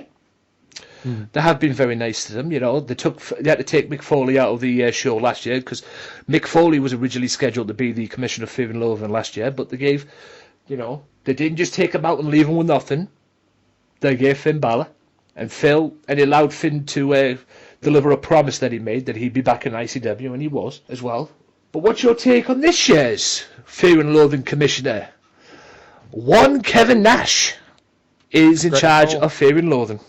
They have been very nice to them. They had to take Mick Foley out of the show last year because Mick Foley was originally scheduled to be the Commissioner of Fear and Loathing last year, but they gave, they didn't just take him out and leave him with nothing. They gave Finn Balor and he allowed Finn to deliver a promise that he made that he'd be back in ICW, and he was as well. But what's your take on this year's Fear and Loathing Commissioner? One Kevin Nash is in charge of Fear and Loathing.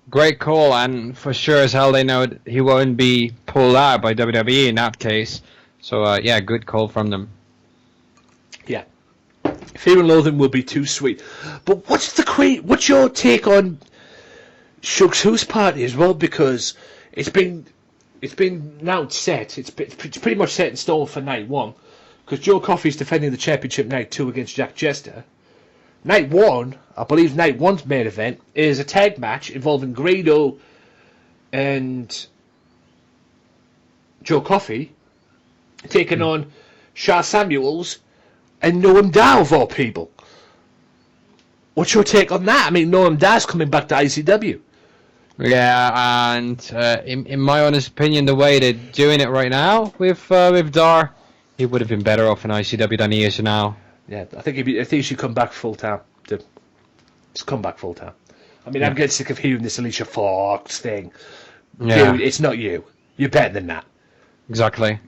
Great call, and for sure as hell they know he won't be pulled out by WWE in that case. So good call from them. Yeah, Fear and Loathing will be too sweet. But what's your take on Shug's House Party as well? Because it's been now set. It's pretty much set in stone for night 1. Because Joe Coffey's defending the championship night 2 against Jack Jester. Night 1, I believe night 1's main event, is a tag match involving Grado and Joe Coffey taking on Sha Samuels and Noam Dar, of all people. What's your take on that? I mean, Noam Dar's coming back to ICW. Yeah, and in my honest opinion, the way they're doing it right now with Dar, he would have been better off in ICW than he is now. Yeah, I think he should come back full time. Just come back full time. I mean, I'm getting sick of hearing this Alicia Fox thing. Yeah. Dude, it's not you. You're better than that. Exactly.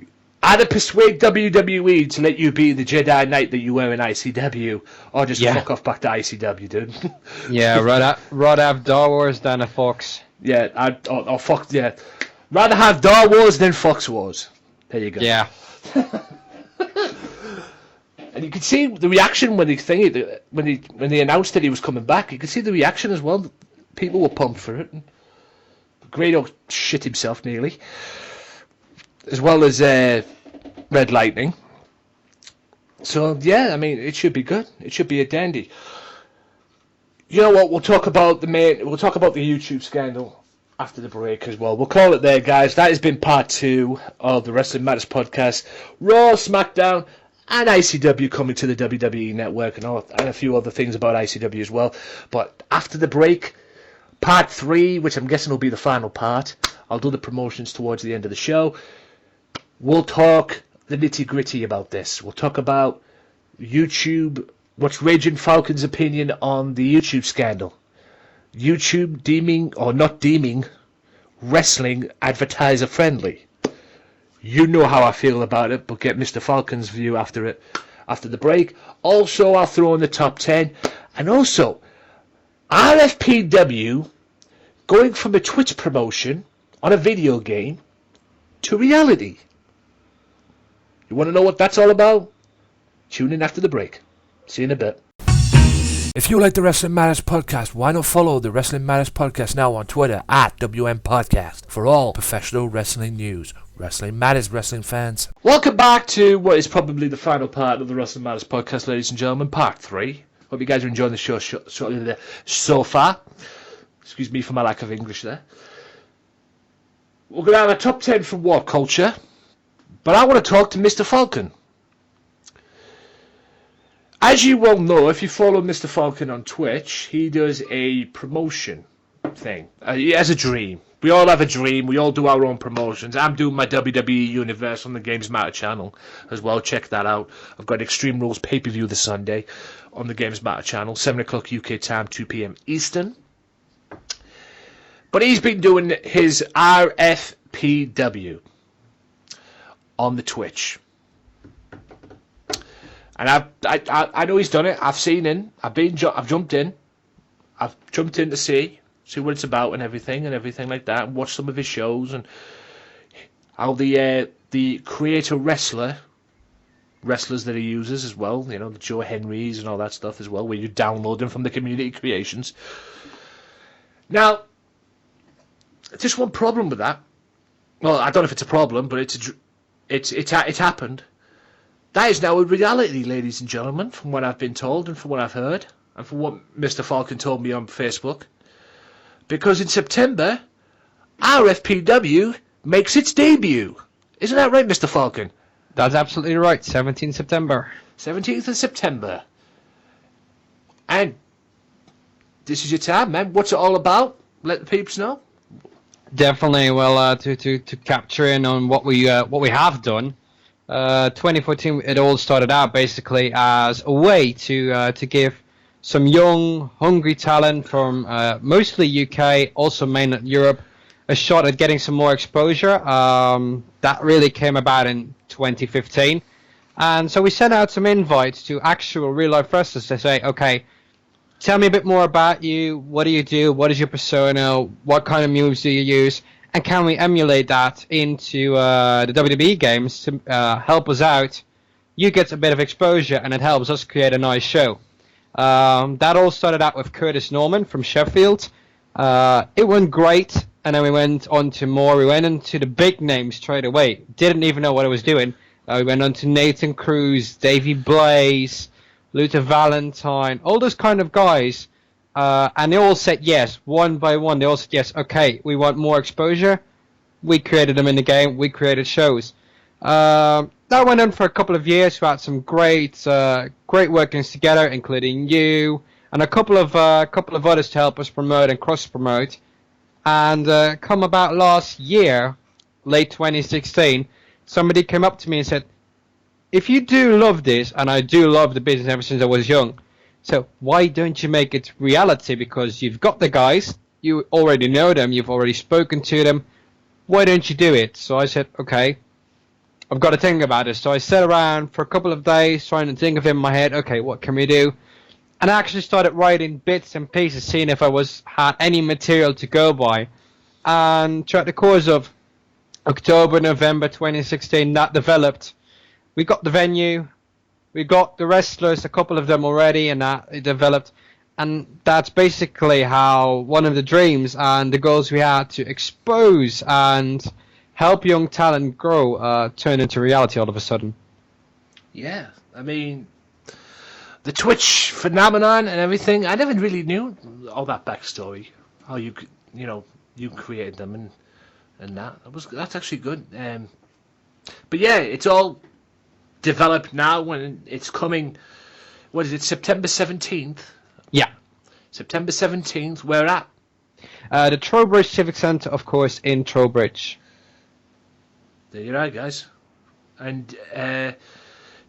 Either persuade WWE to let you be the Jedi Knight that you were in ICW, or just fuck off back to ICW, dude. Yeah, rather have Star Wars than a Fox. Yeah, or Fox. Yeah, rather have Star Wars than Fox Wars. There you go. Yeah. And you could see the reaction when they announced that he was coming back. You could see the reaction as well. People were pumped for it. Grado shit himself nearly, as well as Red Lightning. So yeah, I mean, it should be good. It should be a dandy. You know what? We'll talk about the YouTube scandal after the break as well. We'll call it there, guys. That has been part 2 of the Wrestling Matters podcast. Raw, SmackDown, and ICW coming to the WWE Network, and a few other things about ICW as well. But after the break, part 3, which I'm guessing will be the final part, I'll do the promotions towards the end of the show. We'll talk the nitty-gritty about this. We'll talk about YouTube, what's Raging Falcon's opinion on the YouTube scandal. YouTube deeming, or not deeming, wrestling advertiser friendly. You know how I feel about it, but get Mr. Falcon's view after the break. Also, I'll throw in the top 10. And also, RFPW going from a Twitch promotion on a video game to reality. You want to know what that's all about? Tune in after the break. See you in a bit. If you like the Wrestling Matters podcast, why not follow the Wrestling Matters podcast now on Twitter at WM Podcast for all professional wrestling news. Wrestling Matters, wrestling fans. Welcome back to what is probably the final part of the Wrestling Matters podcast, ladies and gentlemen, part 3. Hope you guys are enjoying the show so far. Excuse me for my lack of English there. We're going to have a top 10 from What Culture, but I want to talk to Mr. Falcon. As you well know, if you follow Mr. Falcon on Twitch, he does a promotion thing. He has a dream. We all have a dream. We all do our own promotions. I'm doing my WWE Universe on the Games Matter channel as well. Check that out. I've got Extreme Rules pay-per-view this Sunday on the Games Matter channel, 7 o'clock UK time, 2 p.m. Eastern. But he's been doing his RFPW on the Twitch. And I know he's done it. I've seen him. I've jumped in. I've jumped in to see what it's about and everything like that, and watch some of his shows and how the creator wrestlers that he uses as well. You know, the Joe Henrys and all that stuff as well, where you download them from the community creations. Now, just one problem with that. Well, I don't know if it's a problem, but it's happened. That is now a reality, ladies and gentlemen, from what I've been told and from what I've heard, and from what Mr. Falcon told me on Facebook. Because in September, RFPW makes its debut. Isn't that right, Mr. Falcon? That's absolutely right. 17th September. 17th of September. And this is your time, man. What's it all about? let the peeps know? Definitely. Well, to capture in on what we have done. 2014, it all started out basically as a way to give some young, hungry talent from mostly UK, also mainland Europe, a shot at getting some more exposure. That really came about in 2015. And so we sent out some invites to actual real-life wrestlers to say, okay, tell me a bit more about you. What do you do? What is your persona? What kind of moves do you use? And can we emulate that into the WWE games to help us out? You get a bit of exposure, and it helps us create a nice show. That all started out with Curtis Norman from Sheffield. It went great, and then we went on to more. We went into the big names straight away. Didn't even know what I was doing. We went on to Nathan Cruz, Davey Blaze, Luther Valentine, all those kind of guys. And they all said yes, one by one. They all said yes, okay, we want more exposure. We created them in the game. We created shows. That went on for a couple of years. We had some great workings together, including you and a couple of others to help us promote and cross promote. And come about last year, late 2016, somebody came up to me and said, "If you do love this, and I do love the business ever since I was young, so why don't you make it reality? Because you've got the guys, you already know them, you've already spoken to them. Why don't you do it?" So I said, okay, I've got to think about it. So I sat around for a couple of days trying to think of it in my head, okay, what can we do? And I actually started writing bits and pieces, seeing if I had any material to go by. And throughout the course of October, November 2016, that developed. We got the venue, we got the wrestlers, a couple of them already, and that it developed. And that's basically how one of the dreams and the goals we had to expose and help young talent grow turned into reality all of a sudden. Yeah, I mean, the Twitch phenomenon and everything, I never really knew all that backstory, how you created them and that's actually good. But yeah, it's all developed now when it's coming. What is it, September 17th? Yeah. September 17th, where at? The Trowbridge Civic Centre, of course, in Trowbridge. There you are, guys. And do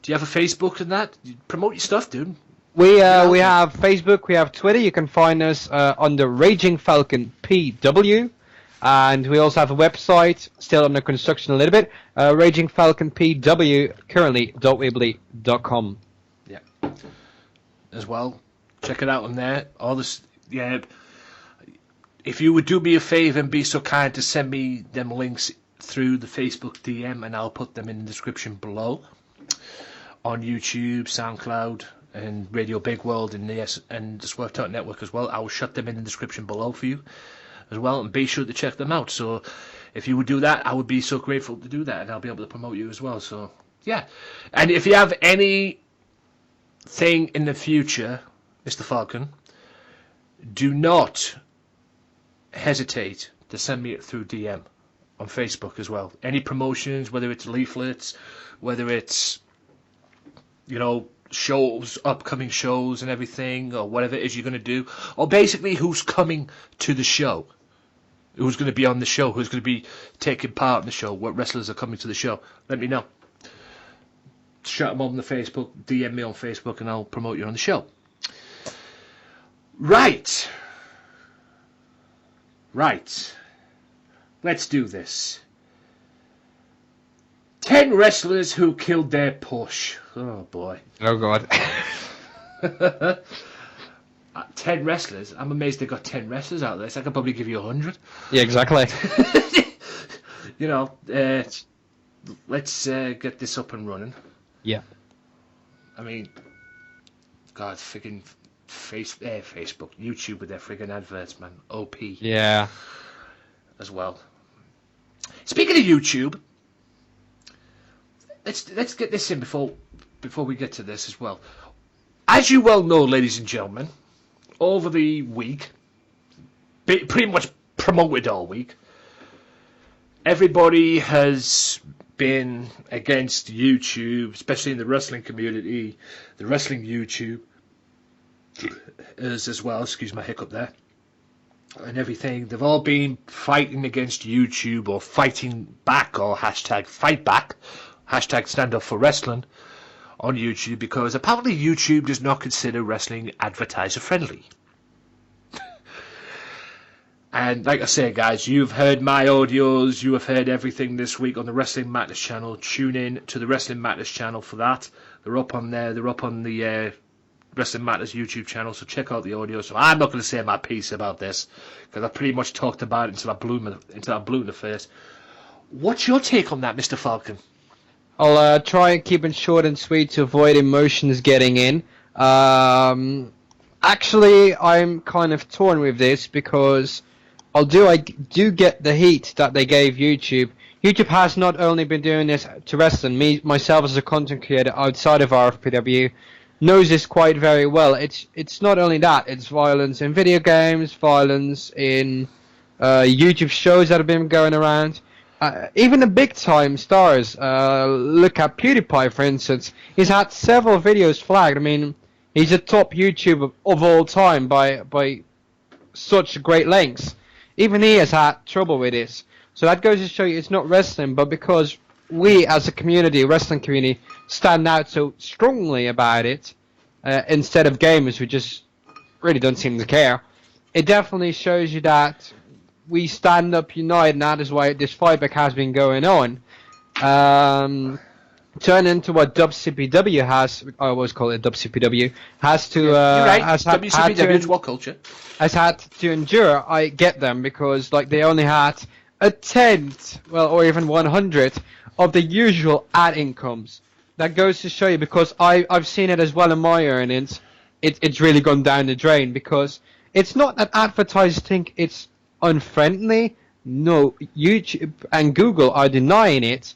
you have a Facebook and that? Promote your stuff, dude. We have Facebook, we have Twitter. You can find us under Raging Falcon PW. And we also have a website, still under construction a little bit, Raging Falcon PW, currently .weebly.com. Yeah. As well. Check it out on there. All this, yeah. If you would do me a favour and be so kind to send me them links through the Facebook DM, and I'll put them in the description below. On YouTube, SoundCloud, and Radio Big World, and the Swerve Talk Network as well. I will shut them in the description below for you as well, and be sure to check them out. So if you would do that, I would be so grateful to do that, and I'll be able to promote you as well. So yeah, and if you have anything in the future, Mr. Falcon, do not hesitate to send me it through DM on Facebook as well. Any promotions, whether it's leaflets, whether it's shows, upcoming shows and everything, or whatever it is you're going to do, or basically who's coming to the show, who's going to be on the show, who's going to be taking part in the show, what wrestlers are coming to the show. Let me know. Shout them on the Facebook, DM me on Facebook, and I'll promote you on the show. Right. Let's do this. 10 wrestlers who killed their push. Oh boy. Oh god. 10 wrestlers? I'm amazed they got 10 wrestlers out there. So I could probably give you 100. Yeah, exactly. Let's get this up and running. Yeah. I mean, God, freaking Facebook, YouTube with their freaking adverts, man. OP. Yeah. As well. Speaking of YouTube, let's get this in before we get to this as well. As you well know, ladies and gentlemen, over the week, pretty much promoted all week, everybody has been against YouTube, especially in the wrestling community, the wrestling YouTube as well. Excuse my hiccup there. and everything. They've all been fighting against YouTube or fighting back or hashtag fight back, hashtag stand up for wrestling on YouTube because apparently YouTube does not consider wrestling advertiser friendly. And like I say, guys, you've heard my audios, you have heard everything this week on the Wrestling Matters channel. Tune in to the Wrestling Matters channel for that. They're up on there. They're up on the Wrestling Matters YouTube channel, so check out the audio. So I'm not going to say my piece about this because I pretty much talked about it until I blew in the face. What's your take on that, Mr. Falcon? I'll try and keep it short and sweet to avoid emotions getting in. Actually, I'm kind of torn with this because I do get the heat that they gave YouTube. YouTube has not only been doing this to wrestling. Myself as a content creator outside of RFPW knows this quite very well. It's not only that. It's violence in video games, violence in YouTube shows that have been going around. Even the big time stars. Look at PewDiePie, for instance. He's had several videos flagged. I mean, he's a top YouTuber of all time by such great lengths. Even he has had trouble with this. So that goes to show you it's not wrestling, but because we as a community, wrestling community, stand out so strongly about it, instead of gamers who just really don't seem to care, it definitely shows you that we stand up united, and that is why this fight back has been going on. Turn into what WCPW has, I always call it WCPW, has to, You're right. has WCPW is what culture? has had to endure. I get them because like they only had a tenth, well, or even 100th of the usual ad incomes. That goes to show you, because I've seen it as well in my earnings. It's really gone down the drain because it's not that advertisers think it's unfriendly. No, YouTube and Google are denying it,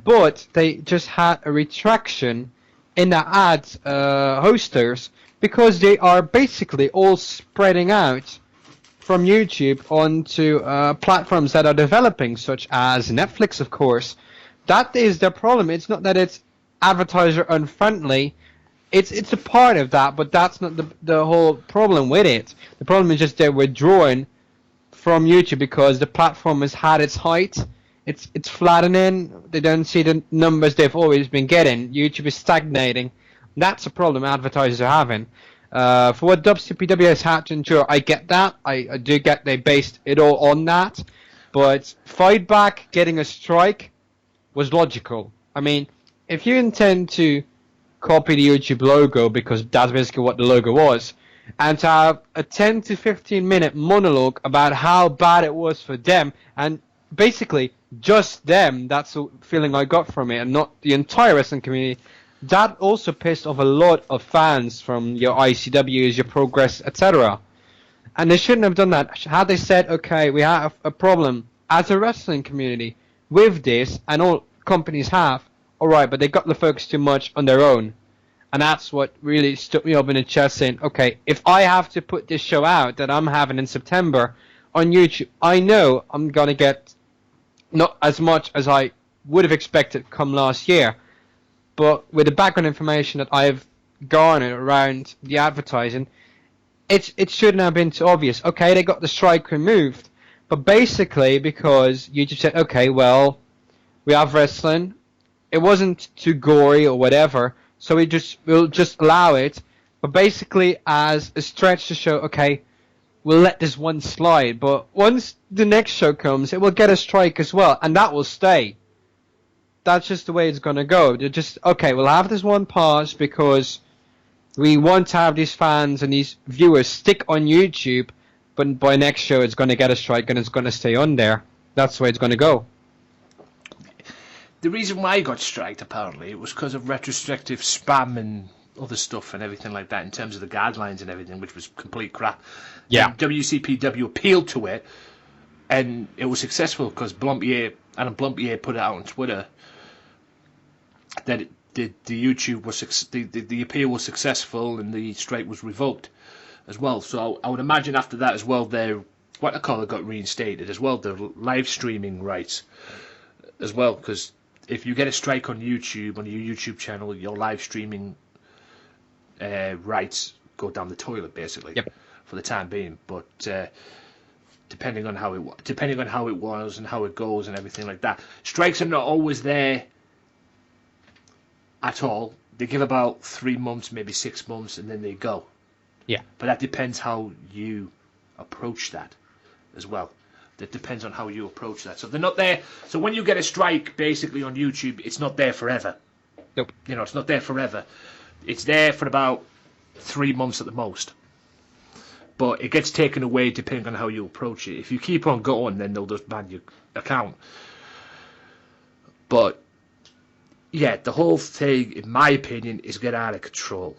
but they just had a retraction in the ad hosters because they are basically all spreading out from YouTube onto platforms that are developing, such as Netflix, of course. That is their problem. It's not that it's advertiser unfriendly. It's a part of that, but that's not the whole problem with it. The problem is just they're withdrawing from YouTube because the platform has had its height. It's flattening. They don't see the numbers they've always been getting. YouTube is stagnating. That's a problem advertisers are having. For what WCPW has had to endure, I get that. I do get they based it all on that. But fight back, getting a strike was logical. I mean, if you intend to copy the YouTube logo, because that's basically what the logo was, and to have a 10 to 15 minute monologue about how bad it was for them, and basically just them, that's the feeling I got from it, and not the entire wrestling community, that also pissed off a lot of fans from your ICWs, your Progress, etc. And they shouldn't have done that. Had they said, okay, we have a problem as a wrestling community with this, and all companies have, alright, but they got the focus too much on their own. And that's what really stood me up in the chest, saying, okay, if I have to put this show out that I'm having in September on YouTube, I know I'm going to get not as much as I would have expected come last year. But with the background information that I've garnered around the advertising, it shouldn't have been too obvious. Okay, they got the strike removed, but basically because YouTube said, okay, well, we have wrestling, it wasn't too gory or whatever, so we'll just allow it, but basically as a stretch to show, okay, we'll let this one slide, but once the next show comes, it will get a strike as well, and that will stay. That's just the way it's gonna go. They're just, okay, we'll have this one pause because we want to have these fans and these viewers stick on YouTube, but by next show it's gonna get a strike and it's gonna stay on there. That's the way it's gonna go. The reason why I got striked, apparently, it was because of retrospective spam and other stuff and everything like that in terms of the guidelines and everything, which was complete crap. Yeah. And WCPW appealed to it, and it was successful because Adam Blumpier put it out on Twitter that the YouTube was the appeal was successful and the strike was revoked as well. So I would imagine after that as well, their what I call it got reinstated as well, the live streaming rights as well, because if you get a strike on YouTube, on your YouTube channel, your live streaming rights go down the toilet, basically, Yep. for the time being. But depending on how it was and how it goes and everything like that. Strikes are not always there at all. They give about 3 months, maybe 6 months, and then they go. Yeah. But that depends how you approach that as well. That depends on how you approach that. So they're not there. So when you get a strike, basically on YouTube, it's not there forever. Nope. You know, it's not there forever. It's there for about 3 months at the most. But it gets taken away depending on how you approach it. If you keep on going, then they'll just ban your account. But yeah, the whole thing, in my opinion, is get out of control.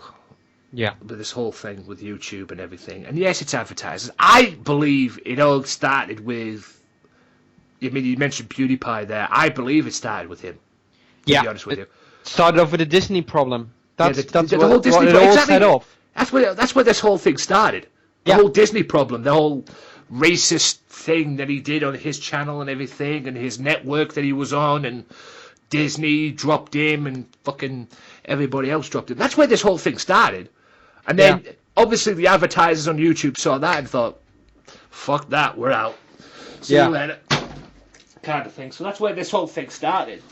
Yeah. With this whole thing with YouTube and everything. And yes, it's advertisers. I believe it all started with, I mean, you mentioned PewDiePie there. I believe it started with him. To be honest with you. Started off with the Disney problem. That's the what, whole Disney what it all exactly. set off. That's where this whole thing started. The whole Disney problem, the whole racist thing that he did on his channel and everything, and his network that he was on, and Disney dropped him, and fucking everybody else dropped him. That's where this whole thing started. And then, obviously, the advertisers on YouTube saw that and thought, fuck that, we're out. See you later. Kind of thing. So that's where this whole thing started.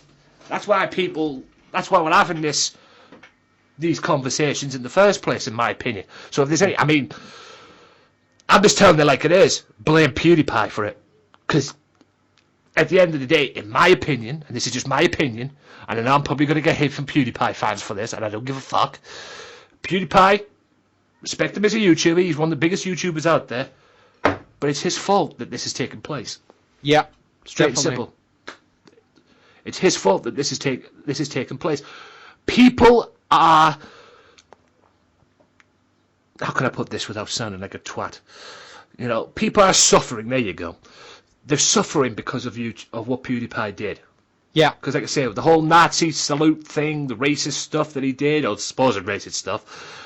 That's why we're having these conversations in the first place, in my opinion. So if there's any, I mean, I'm just telling you like it is. Blame PewDiePie for it. Because at the end of the day, in my opinion, and this is just my opinion, and I know I'm probably going to get hate from PewDiePie fans for this, and I don't give a fuck. PewDiePie, respect him as a YouTuber. He's one of the biggest YouTubers out there. But it's his fault that this has taken place. Yeah. Straight and simple. It's his fault that this has taken place. People are... How can I put this without sounding like a twat? You know, people are suffering. There you go. They're suffering because of what PewDiePie did. Yeah. Because, like I say, the whole Nazi salute thing, the racist stuff that he did, or supposed racist stuff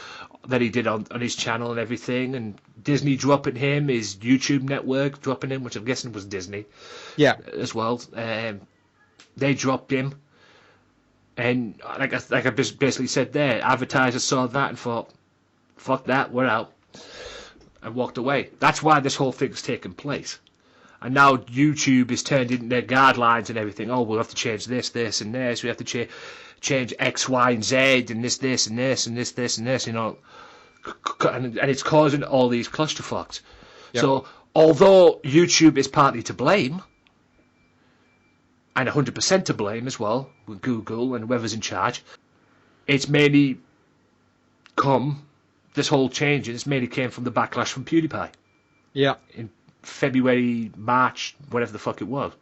that he did on his channel and everything, and Disney dropping him, his YouTube network dropping him, which I'm guessing was Disney. Yeah. As well. They dropped him. And like I basically said there, advertisers saw that and thought, fuck that, we're out. And walked away. That's why this whole thing's taken place. And now YouTube is turned into their guidelines and everything. Oh, we'll have to change this, and this. We have to change X, Y, and Z, and this, and this, and this, and this, you know. And it's causing all these clusterfucks. Yep. So, although YouTube is partly to blame, and 100% to blame as well, with Google and whoever's in charge, it's mainly this whole change, it's mainly came from the backlash from PewDiePie. Yeah. In February, March, whatever the fuck it was,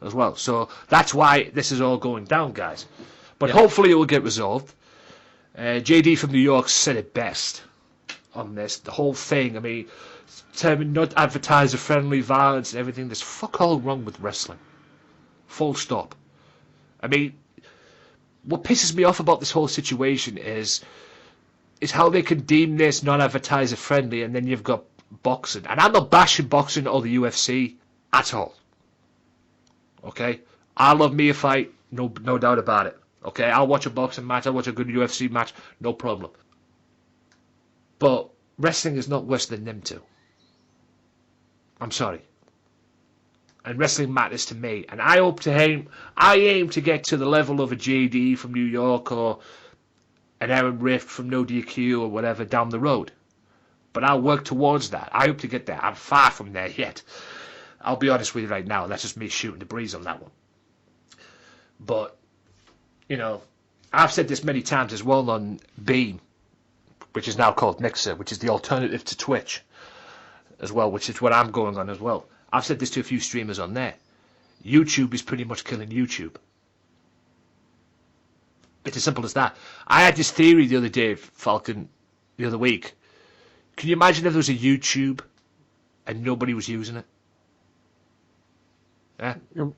as well. So that's why this is all going down, guys. But hopefully it will get resolved. JD from New York said it best on this. The whole thing, I mean, terming not advertiser-friendly violence and everything. There's fuck all wrong with wrestling. Full stop. I mean, what pisses me off about this whole situation is how they can deem this non-advertiser friendly, and then you've got boxing. And I'm not bashing boxing or the UFC at all. Okay? I love me a fight, no doubt about it. Okay? I'll watch a boxing match, I'll watch a good UFC match, no problem. But wrestling is not worse than them two. I'm sorry. And wrestling matters to me. And I aim to get to the level of a JD from New York or an Aaron Rift from No DQ or whatever down the road. But I'll work towards that. I hope to get there. I'm far from there yet. I'll be honest with you right now. That's just me shooting the breeze on that one. But, you know, I've said this many times as well on Beam, which is now called Mixer, which is the alternative to Twitch as well, which is what I'm going on as well. I've said this to a few streamers on there. YouTube is pretty much killing YouTube. It's as simple as that. I had this theory the other day, Falcon, the other week. Can you imagine if there was a YouTube and nobody was using it?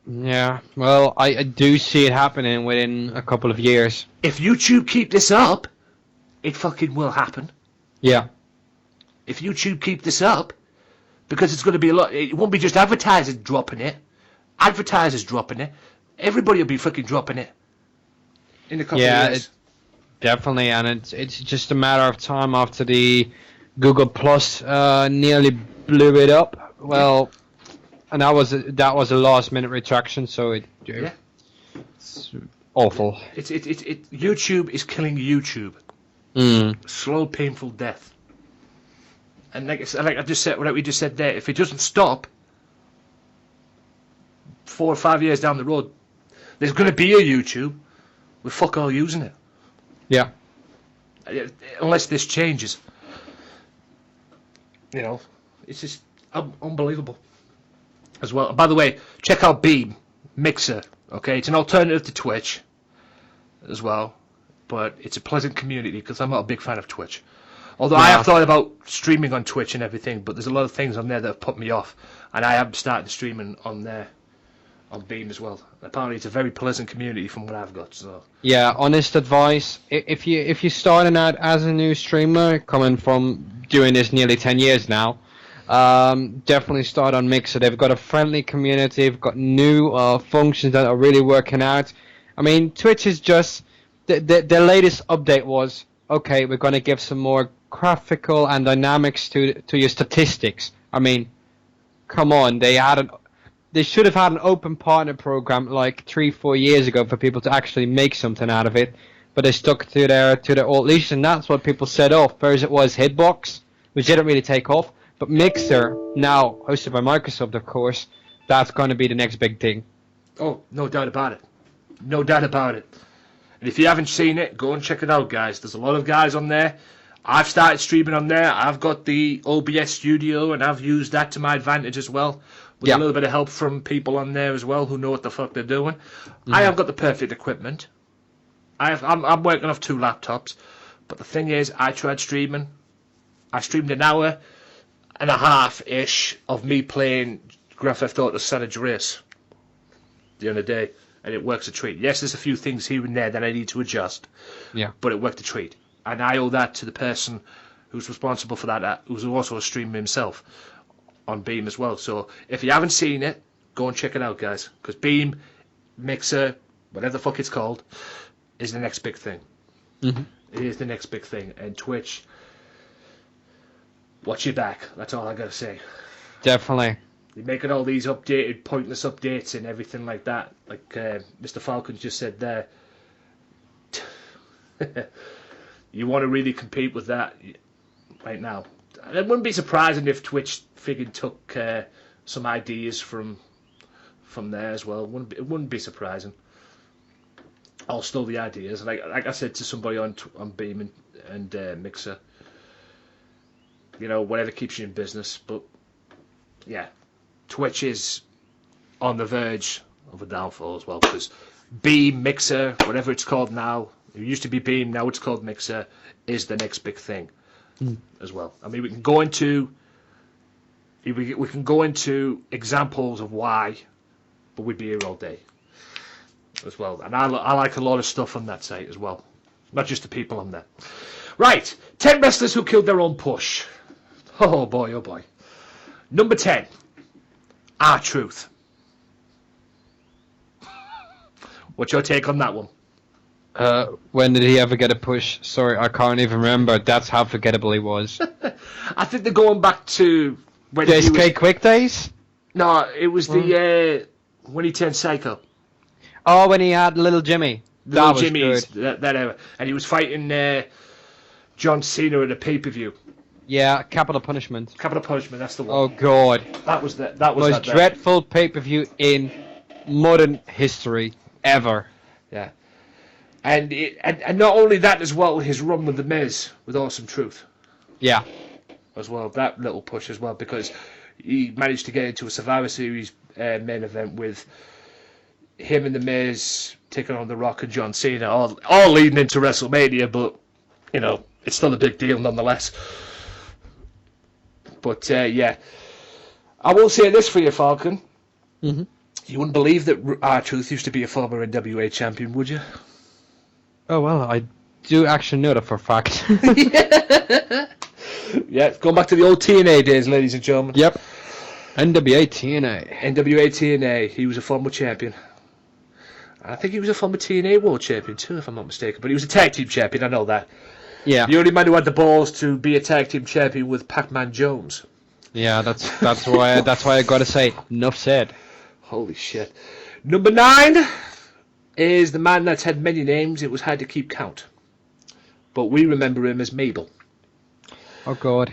Yeah, well, I do see it happening within a couple of years. If YouTube keep this up, it fucking will happen. Yeah. If YouTube keep this up, because it's going to be a lot, it won't be just advertisers dropping it. Advertisers dropping it. Everybody will be fucking dropping it. In a couple of years. Definitely, and it's just a matter of time after the Google Plus nearly blew it up. Well, And that was a last minute retraction, so it's awful. YouTube is killing YouTube. Slow, painful death. And like we just said there, if it doesn't stop, 4 or 5 years down the road, there's going to be a YouTube with fuck all using it. Yeah. Unless this changes. You know, it's just unbelievable. As well. And by the way, check out Beam Mixer. Okay, it's an alternative to Twitch as well, but it's a pleasant community because I'm not a big fan of Twitch. Although I have thought about streaming on Twitch and everything, but there's a lot of things on there that have put me off, and I have started streaming on there, on Beam as well. Apparently, it's a very pleasant community from what I've got. So yeah, honest advice: if you're starting out as a new streamer, coming from doing this nearly 10 years now, definitely start on Mixer. They've got a friendly community. They've got new functions that are really working out. I mean, Twitch is just the latest update was okay. We're going to give some more graphical and dynamics to your statistics. I mean, come on, they should have had an open partner program like 3-4 years ago for people to actually make something out of it, but they stuck to their old leash, and that's what people set off. Whereas it was Hitbox, which didn't really take off, but Mixer, now hosted by Microsoft, of course, that's going to be the next big thing. Oh, no doubt about it. No doubt about it. And if you haven't seen it, go and check it out, guys. There's a lot of guys on there. I've started streaming on there. I've got the OBS studio, and I've used that to my advantage as well, with a little bit of help from people on there as well who know what the fuck they're doing. I have got the perfect equipment. I'm working off 2 laptops, but the thing is, I tried streaming. I streamed an hour and a half-ish of me playing Grand Theft Auto San Andreas the other day, and it works a treat. Yes, there's a few things here and there that I need to adjust, but it worked a treat. And I owe that to the person who's responsible for that, who's also a streamer himself on Beam as well. So if you haven't seen it, go and check it out, guys. Because Beam, Mixer, whatever the fuck it's called, is the next big thing. It is the next big thing. And Twitch, watch your back. That's all I gotta say. Definitely. You're making all these updated, pointless updates and everything like that. Like Mr. Falcon just said there. You want to really compete with that right now. It wouldn't be surprising if Twitch friggin' took some ideas from there as well. It wouldn't be surprising. I'll steal the ideas. Like I said to somebody on Beam and Mixer, you know, whatever keeps you in business. But yeah, Twitch is on the verge of a downfall as well, because Beam, Mixer, whatever it's called now, it used to be Beam, now it's called Mixer, is the next big thing as well. I mean, we can go into examples of why, but we'd be here all day as well. And I like a lot of stuff on that site as well, not just the people on there. Right, 10 wrestlers who killed their own push. Oh boy, oh boy. Number 10, R-Truth. What's your take on that one? When did he ever get a push? Sorry, I can't even remember. That's how forgettable he was. I think they're going back to when the he SK Quick days? No, it was the when he turned psycho. Oh, when he had Little Jimmy. Little That was Jimmy's, good. that era. And he was fighting John Cena at a pay-per-view. Yeah, Capital Punishment. Capital Punishment, that's the one. Oh god. That was the Most dreadful pay-per-view in modern history ever. Yeah. And not only that as well, his run with The Miz, with Awesome Truth. Yeah. As well, that little push as well, because he managed to get into a Survivor Series main event with him and The Miz taking on The Rock and John Cena, all leading into WrestleMania, but, you know, it's still a big deal nonetheless. But, yeah. I will say this for you, Falcon. Mm-hmm. You wouldn't believe that R-Truth used to be a former NWA champion, would you? Oh, well, I do actually know that for a fact. Yeah, going back to the old TNA days, ladies and gentlemen. Yep. NWA TNA. NWA TNA, he was a former champion. I think he was a former TNA World Champion too, if I'm not mistaken. But he was a tag team champion, I know that. Yeah. The only man who had the balls to be a tag team champion was Pac-Man Jones. Yeah, that's why I gotta say, enough said. Holy shit. Number 9 is the man that's had many names. It was hard to keep count. But we remember him as Mabel. Oh god.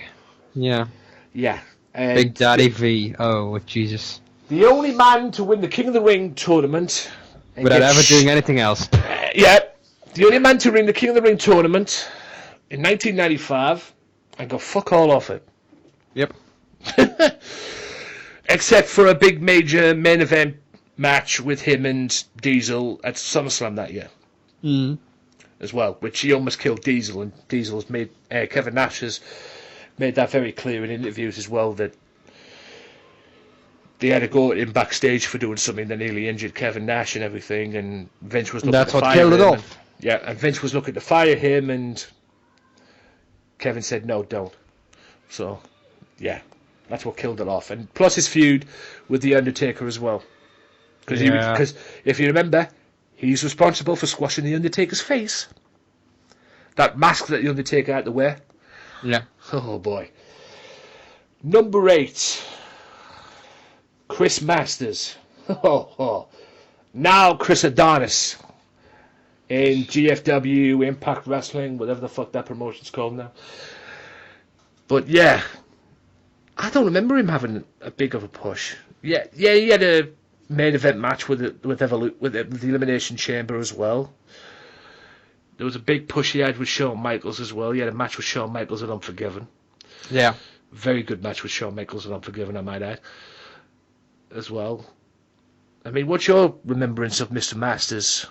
Yeah. Yeah. Big Daddy V. Oh Jesus. The only man to win the King of the Ring tournament. Without ever doing anything else. Yeah. The only man to win the King of the Ring tournament in 1995 and got fuck all off it. Yep. Except for a big major main event match with him and Diesel at SummerSlam that year. As well, which he almost killed Diesel, and Diesel's made Kevin Nash has made that very clear in interviews as well, that they had to go at him backstage for doing something that nearly injured Kevin Nash and everything, and Vince was looking That's to what fire killed it him. off. And Vince was looking to fire him, and Kevin said no, don't. So, yeah, that's what killed it off, and plus his feud with the Undertaker as well, because if you remember, he's responsible for squashing the Undertaker's face. That mask that the Undertaker had to wear. Yeah. Oh boy. Number 8. Chris Masters. Now Chris Adonis. In GFW, Impact Wrestling, whatever the fuck that promotion's called now. But yeah. I don't remember him having a big of a push. Yeah, he had a main event match with the Elimination Chamber as well. There was a big push he had with Shawn Michaels as well. He had a match with Shawn Michaels at Unforgiven. Yeah. Very good match with Shawn Michaels at Unforgiven, I might add. As well. I mean, what's your remembrance of Mr. Masters?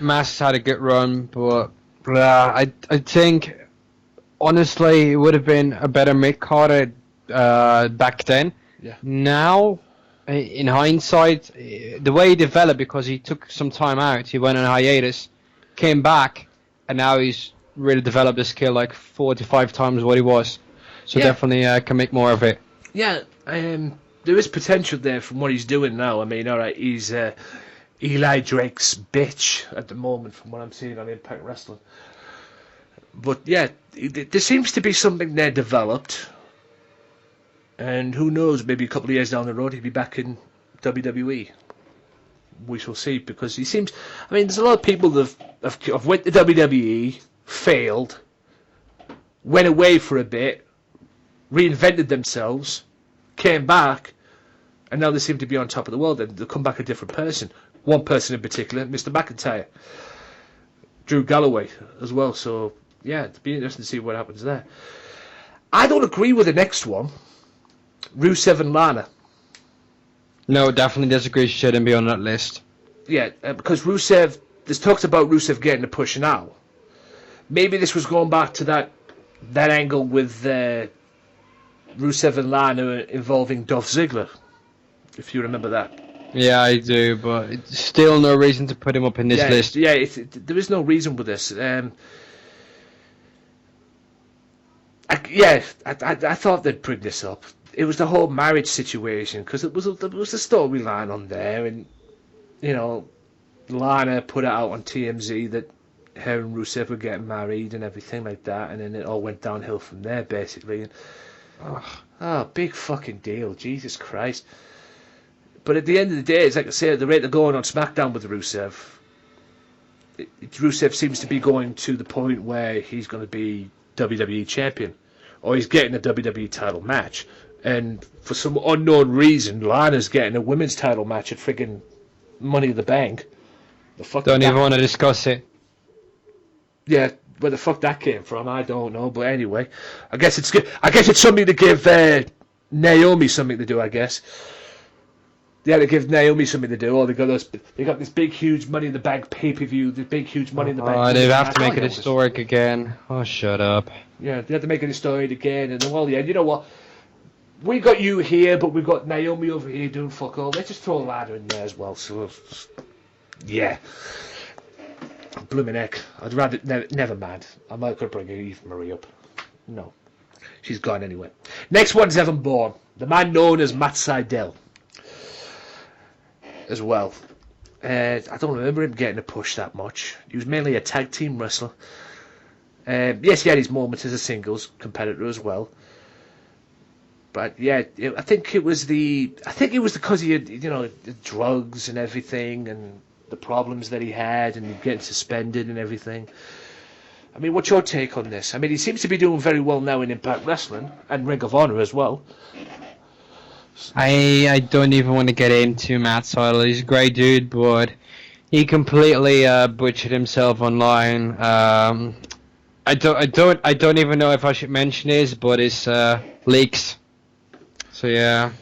Masters had a good run, but I think, honestly, it would have been a better mid-carder back then. Yeah. Now, in hindsight, the way he developed, because he took some time out, he went on hiatus, came back, and now he's really developed his skill like 4 to 5 times what he was. So definitely can make more of it. Yeah, there is potential there from what he's doing now. I mean, alright, he's Eli Drake's bitch at the moment from what I'm seeing on Impact Wrestling. But yeah, there seems to be something there developed. And who knows, maybe a couple of years down the road he'll be back in WWE. We shall see, because he seems... I mean, there's a lot of people that have went to WWE, failed, went away for a bit, reinvented themselves, came back, and now they seem to be on top of the world, and they'll come back a different person. One person in particular, Mr. McIntyre. Drew Galloway as well, so yeah, it'd be interesting to see what happens there. I don't agree with the next one, Rusev and Lana. No, definitely disagree. Shouldn't be on that list. Yeah, because Rusev, there's talks about Rusev getting a push now. Maybe this was going back to that angle with Rusev and Lana involving Dolph Ziggler, if you remember that. Yeah, I do, but it's still no reason to put him up in this list. Yeah, there is no reason with this. I thought they'd bring this up. It was the whole marriage situation, because there was a storyline on there, and you know, Lana put it out on TMZ that her and Rusev were getting married and everything like that, and then it all went downhill from there basically. And, big fucking deal, Jesus Christ! But at the end of the day, it's like I say, at the rate they're going on Smackdown with Rusev, Rusev seems to be going to the point where he's going to be WWE champion, or he's getting a WWE title match. And for some unknown reason, Lana's getting a women's title match at friggin' Money in the Bank. Don't even want to discuss it. Yeah, where the fuck that came from, I don't know. But anyway, I guess it's something to give Naomi something to do. I guess they had to give Naomi something to do. Or they got this big, huge Money in the Bank pay-per-view. This big, huge Money in the Bank. Oh, they have to make it historic again. Oh, shut up. Yeah, they have to make it historic again. And then, well, yeah, you know what? We got you here, but we've got Naomi over here doing fuck all. Let's just throw a ladder in there as well. So, yeah. Blooming heck. I'd rather... Never mind. I might could bring Eve Marie up. No. She's gone anyway. Next one's Evan Bourne. The man known as Matt Sydal. As well. I don't remember him getting a push that much. He was mainly a tag team wrestler. Yes, he had his moments as a singles competitor as well. But yeah, I think it was because he had, the drugs and everything, and the problems that he had, and getting suspended and everything. I mean, what's your take on this? I mean, he seems to be doing very well now in Impact Wrestling and Ring of Honor as well. I don't even want to get into Matt Seidel. He's a great dude, but he completely butchered himself online. I don't even know if I should mention this, but it's leaks. So yeah.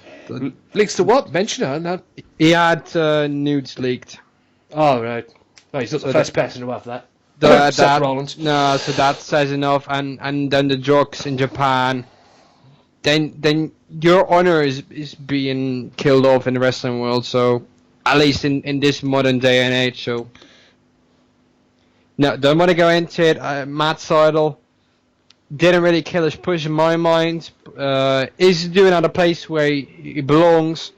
Leaks to what? Mention it. No. He had nudes leaked. Oh right. No, he's not the first person to have that. Seth Rollins. No, so that says enough. And then the drugs in Japan. Then your honor is being killed off in the wrestling world. So at least in this modern day and age. So no, don't want to go into it. Matt Seidel didn't really kill his push in my mind. Is doing at a place where he belongs.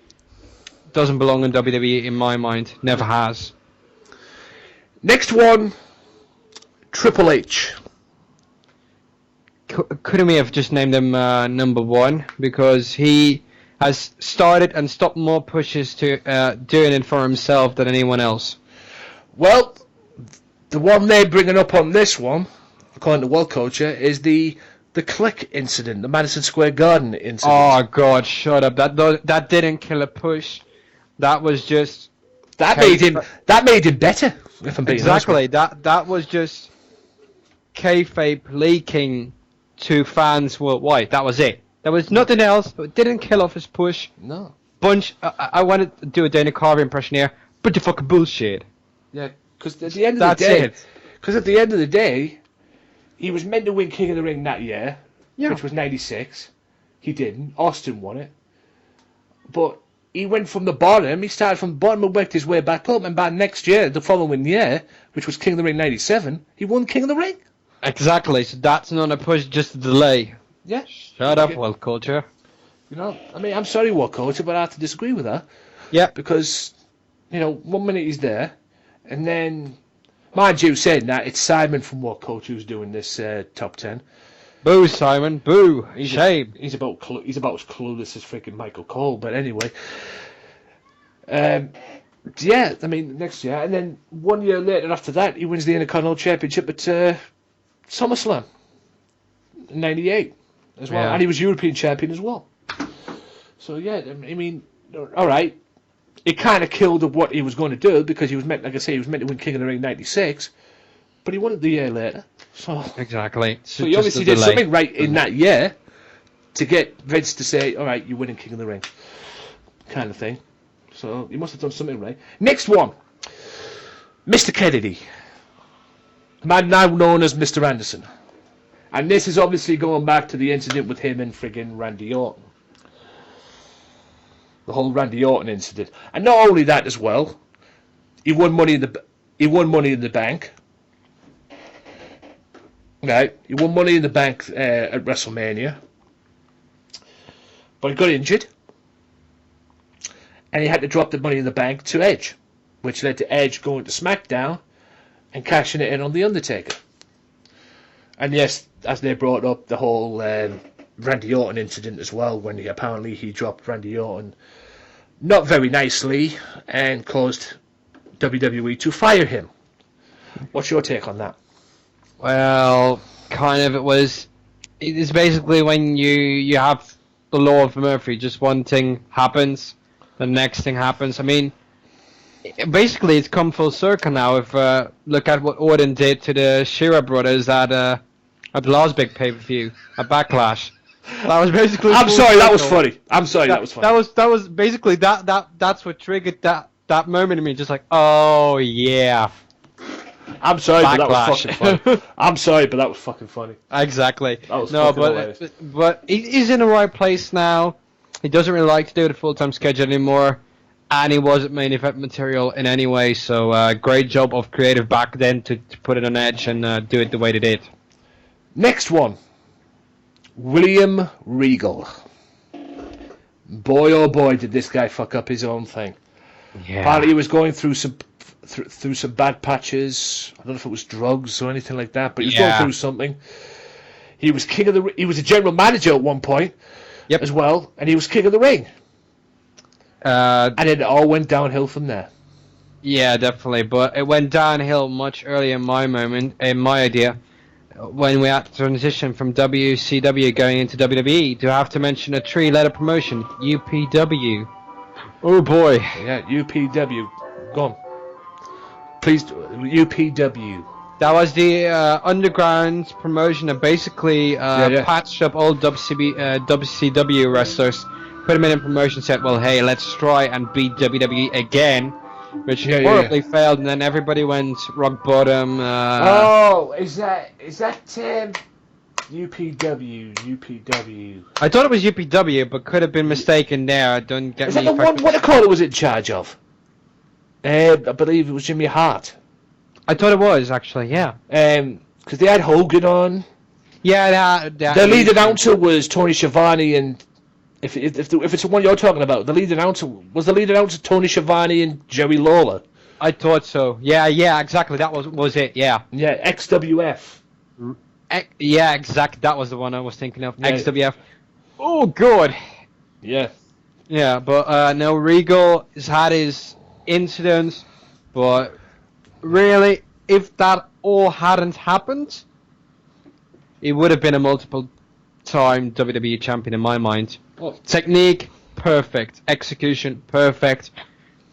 Doesn't belong in WWE in my mind. Never has. Next one, Triple H. Couldn't we have just named him number one? Because he has started and stopped more pushes to doing it for himself than anyone else. Well, the one they're bringing up on this one, according to World Culture, is the Click incident, the Madison Square Garden incident. Oh God, shut up! That didn't kill a push. That was just that made him better. If I'm being exactly that was just kayfabe leaking to fans worldwide. That was it. There was nothing else. It didn't kill off his push. No. I wanted to do a Dana Carvey impression here. But the fucking bullshit. Yeah, because at the end of the day, he was meant to win King of the Ring that year, which was '96. He didn't. Austin won it. But he went from the bottom. He started from the bottom and worked his way back up. And by next year, the following year, which was King of the Ring '97, he won King of the Ring. Exactly. So that's not a push, just a delay. Yeah. Shut up, World Culture. I mean, I'm sorry, World Culture, but I have to disagree with that. Yeah. Because, 1 minute he's there, and then, mind you, saying that, it's Simon from World Culture who's doing this top 10. Boo, Simon. Boo. Shame. He's about as clueless as freaking Michael Cole, but anyway. Yeah, I mean, next year. And then 1 year later after that, he wins the Intercontinental Championship at SummerSlam in '98 as well. Yeah. And he was European champion as well. So, yeah, I mean, all right. It kind of killed what he was going to do because he was meant, like I say, he was meant to win King of the Ring '96, but he won it the year later. So exactly. So he obviously did something right in that year to get Vince to say, all right, you're winning King of the Ring, kind of thing. So he must have done something right. Next one, Mr. Kennedy, man now known as Mr. Anderson, and this is obviously going back to the incident with him and friggin' Randy Orton. The whole Randy Orton incident, and not only that as well, he won Money in the Bank. Right, he won Money in the Bank at WrestleMania, but he got injured, and he had to drop the Money in the Bank to Edge, which led to Edge going to Smackdown and cashing it in on The Undertaker. And yes, as they brought up the whole Randy Orton incident as well, when he dropped Randy Orton not very nicely and caused WWE to fire him. What's your take on that? Well, kind of. It's basically when you have the law of Murphy. Just one thing happens, the next thing happens. I mean, basically it's come full circle now. If look at what Orton did to the Shearer brothers at the last big pay-per-view, at Backlash. That was basically. I'm sorry, that was funny. I'm sorry, that was funny. That was basically that's what triggered that moment in me. Just like, oh yeah. I'm sorry, Backlash. but that was fucking funny. I'm sorry, but that was fucking funny. Exactly. That was no, fucking hilarious. but he's in the right place now. He doesn't really like to do the full-time schedule anymore, and he wasn't main event material in any way. So great job of creative back then to put it on Edge and do it the way they did. Next one, William Regal. Boy, oh boy, did this guy fuck up his own thing. Yeah. Apparently he was going through some bad patches. I don't know if it was drugs or anything like that, but he was going through something. He was he was a general manager at one point Yep. as well, and he was king of the ring. Uh, And it all went downhill from there. yeah, definitely. But it went downhill much earlier in my idea, when we had to transition from WCW going into WWE. Do I have to mention a three-letter promotion? UPW. Oh boy. Yeah, UPW. Go on. Please, UPW. That was the underground promotion that basically Yeah. patched up old WCW wrestlers, put them in a promotion, said, well, hey, let's try and beat WWE again, which horribly failed, and then everybody went rock bottom. Oh, is that UPW? I thought it was UPW, but could have been mistaken there. Don't get Is me. that the one? What the caller was in charge of? I believe it was Jimmy Hart. I thought it was, actually, yeah. Because they had Hogan on. Yeah, The lead announcer was Tony Schiavone, and if it's the one you're talking about, the lead announcer Tony Schiavone and Jerry Lawler. I thought so. Yeah, exactly. That was it. Yeah. Yeah, XWF. Yeah, exactly. That was the one I was thinking of. Yeah. XWF. Oh, God. Yeah. Yeah, but no, Regal has had his incidents, but really, if that all hadn't happened, he would have been a multiple-time WWE champion in my mind. Well, Technique, perfect. Execution, perfect.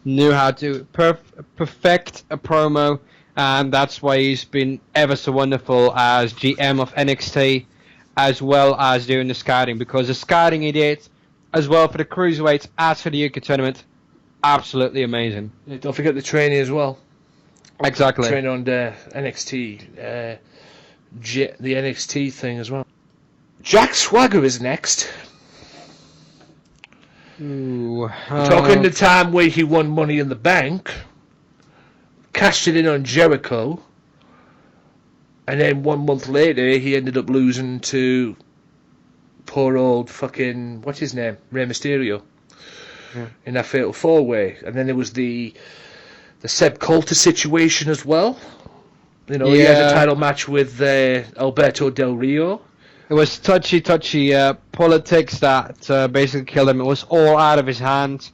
Knew how to perfect a promo, and that's why he's been ever so wonderful as GM of NXT, as well as doing the scouting, because the scouting he did, as well for the cruiserweights as for the UK tournament, absolutely amazing. yeah, don't forget the training as well. Exactly. Training on the NXT, the NXT thing as well. Jack Swagger is next. Ooh, Talking the time where he won Money in the Bank, cashed it in on Jericho, and then 1 month later he ended up losing to poor old fucking, what's his name, Rey Mysterio, in that Fatal 4-Way. And then there was the Seb Coulter situation as well. You know, he had a title match with Alberto Del Rio. It was touchy politics that basically killed him. It was all out of his hands.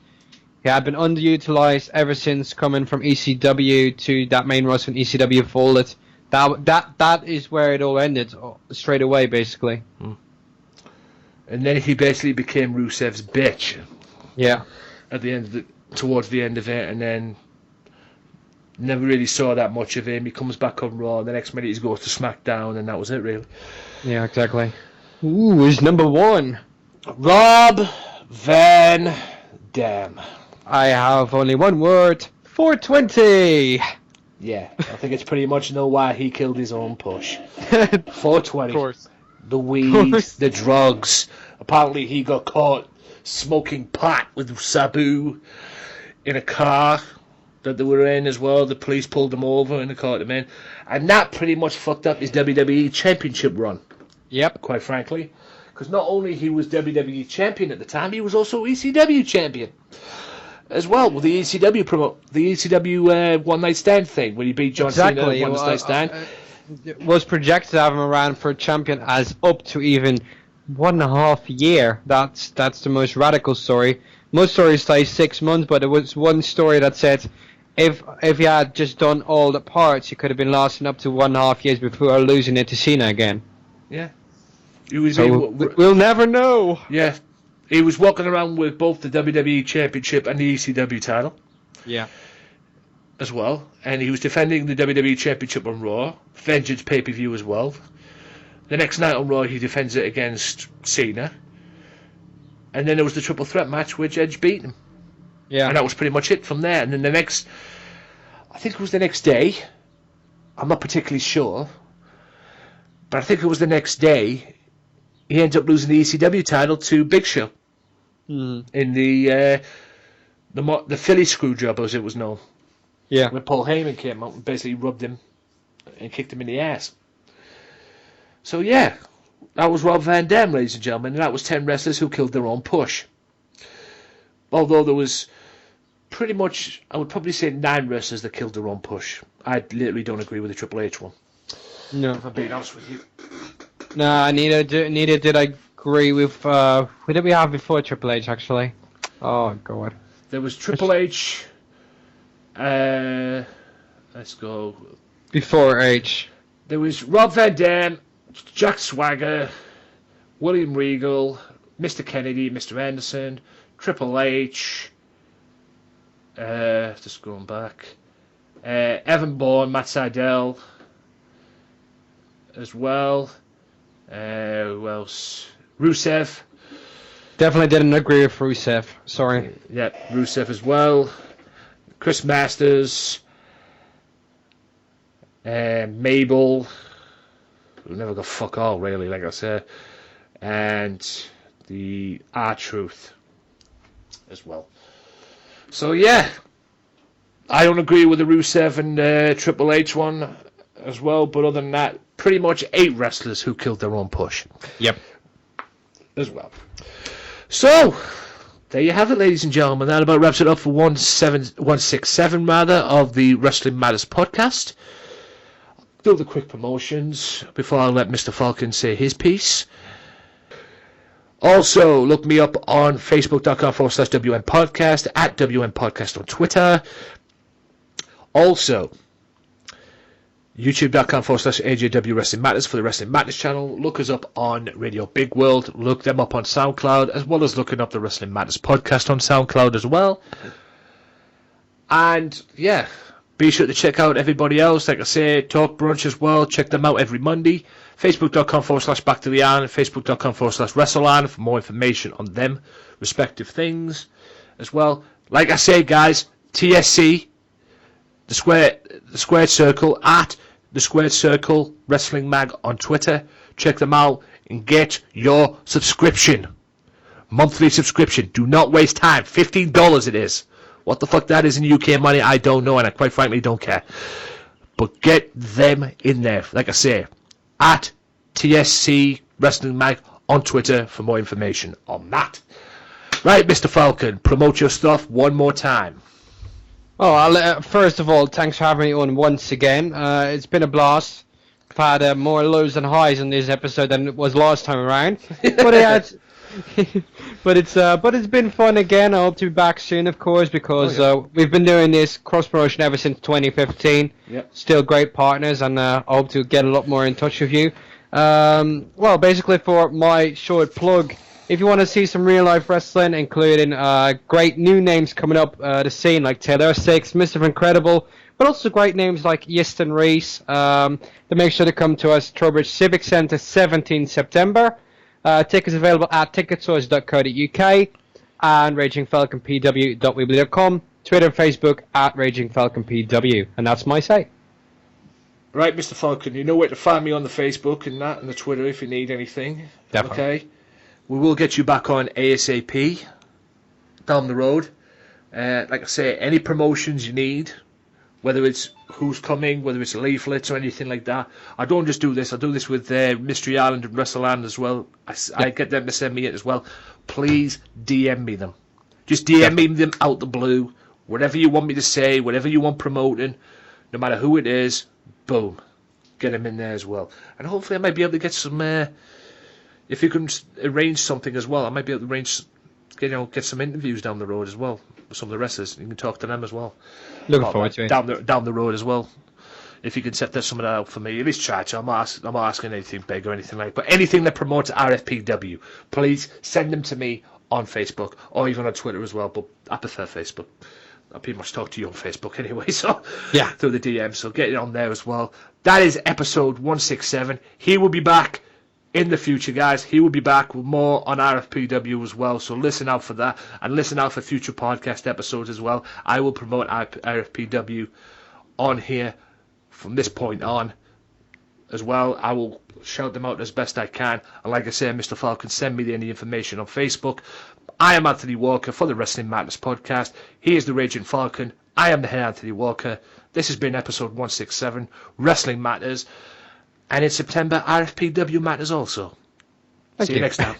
He had been underutilized ever since coming from ECW to that main roster when ECW folded. That is where it all ended, straight away, basically. And then he basically became Rusev's bitch. Yeah. At the end towards the end of it, and then never really saw that much of him. He comes back on Raw, and the next minute he goes to SmackDown, and that was it, really. Yeah, exactly. Ooh, who's number one? Rob Van Dam. I have only one word. 420. Yeah, I think it's pretty much know why he killed his own push. 420. Of course. The weed, the drugs. Apparently he got caught smoking pot with Sabu in a car that they were in as well. The police pulled him over and they caught him in. And that pretty much fucked up his WWE Championship run. Yep. Quite frankly. Because not only he was WWE Champion at the time, he was also ECW Champion. As well, with the ECW One Night Stand thing, when he beat John Cena One Night Stand. It was projected to have him around for a champion as up to even 1.5 years. That's the most radical story. Most stories say 6 months, but there was one story that said if he had just done all the parts, he could have been lasting up to 1.5 years before losing it to Cena again. Yeah. We'll never know. Yeah. He was walking around with both the WWE Championship and the ECW title. Yeah. As well. And he was defending the WWE Championship on Raw. Vengeance pay-per-view as well. The next night on Raw, he defends it against Cena. And then there was the triple threat match, which Edge beat him. Yeah. And that was pretty much it from there. And then I think it was the next day. I'm not particularly sure. But I think it was the next day. He ended up losing the ECW title to Big Show. In the Philly Screwjob, as it was known. Yeah. When Paul Heyman came out and basically rubbed him and kicked him in the ass. So yeah, that was Rob Van Dam, ladies and gentlemen, and that was 10 wrestlers who killed their own push. Although there was pretty much, I would probably say 9 wrestlers that killed their own push. I literally don't agree with the Triple H one. No. If I'm being honest with you. Nah, neither did I agree with. Who did we have before Triple H, actually? Oh, God. There was Triple H. Let's go. Before H. There was Rob Van Dam, Jack Swagger, William Regal, Mr. Kennedy, Mr. Anderson, Triple H. Just going back. Evan Bourne, Matt Sydal as well. Who else? Rusev. Definitely didn't agree with Rusev. Sorry. Yeah, Rusev as well. Chris Masters. Mabel. Who never got fuck all, really, like I said. And the R-Truth as well. So, yeah. I don't agree with the Rusev and Triple H one as well, but other than that, pretty much 8 wrestlers who killed their own push. Yep. As well. So, there you have it, ladies and gentlemen. That about wraps it up for 167 rather of the Wrestling Matters podcast. Do the quick promotions before I let Mr. Falcon say his piece. Also, look me up on Facebook.com/WN Podcast, at WN Podcast on Twitter. Also, YouTube.com/AJW Wrestling Matters for the Wrestling Matters channel. Look us up on Radio Big World. Look them up on SoundCloud, as well as looking up the Wrestling Matters podcast on SoundCloud as well. And, yeah, be sure to check out everybody else. Like I say, Talk Brunch as well. Check them out every Monday. Facebook.com/Back to the Iron. Facebook.com/WrestleIron for more information on them respective things as well. Like I say, guys, TSC, the squared circle, at the squared circle Wrestling Mag on Twitter. Check them out and get your subscription. Monthly subscription. Do not waste time. $15 it is. What the fuck that is in UK money, I don't know, and I quite frankly don't care. But get them in there. Like I say, at TSC Wrestling Mag on Twitter for more information on that. Right, Mr. Falcon, promote your stuff one more time. Oh, first of all, thanks for having me on once again. It's been a blast. I've had more lows and highs in this episode than it was last time around. But it's been fun again. I hope to be back soon, of course, because we've been doing this cross promotion ever since 2015. Yep. Still great partners, and I hope to get a lot more in touch with you. Well, basically for my short plug, if you want to see some real life wrestling, including great new names coming up the scene like Taylor Six, Mr. Incredible, but also great names like Yeston Reese, then make sure to come to us, Trowbridge Civic Centre, 17 September. Tickets available at ticketsource.co.uk and ragingfalconpw.weebly.com, Twitter and Facebook at ragingfalconpw, and that's my site. Right, Mr. Falcon, you know where to find me on the Facebook and that, and the Twitter if you need anything. Definitely. Okay? We will get you back on ASAP down the road. Like I say, any promotions you need, whether it's Who's Coming, whether it's leaflets or anything like that. I don't just do this. I do this with Mystery Island and Wrestle Island as well. I get them to send me it as well. Please DM me them. Just DM me them out the blue. Whatever you want me to say, whatever you want promoting, no matter who it is, boom. Get them in there as well. And hopefully I might be able to get some... if you can arrange something as well, I might be able to arrange, get some interviews down the road as well with some of the wrestlers. You can talk to them as well. Looking forward to it. Down the road as well. If you can set that some of that out for me, at least try to. I'm not asking anything big or anything like. But anything that promotes RFPW, please send them to me on Facebook or even on Twitter as well. But I prefer Facebook. I pretty much talk to you on Facebook anyway, so yeah, through the DM. So get it on there as well. That is episode 167. He will be back in the future, guys. He will be back with more on RFPW as well, so listen out for that, and listen out for future podcast episodes as well. I will promote RFPW on here from this point on as well. I will shout them out as best I can, and like I say, Mr. Falcon, send me any information on Facebook. I am Anthony Walker for the Wrestling Matters podcast. He is the Raging Falcon. I am the head Anthony Walker. This has been episode 167, Wrestling Matters. And in September, RFPW matters also. See you next time.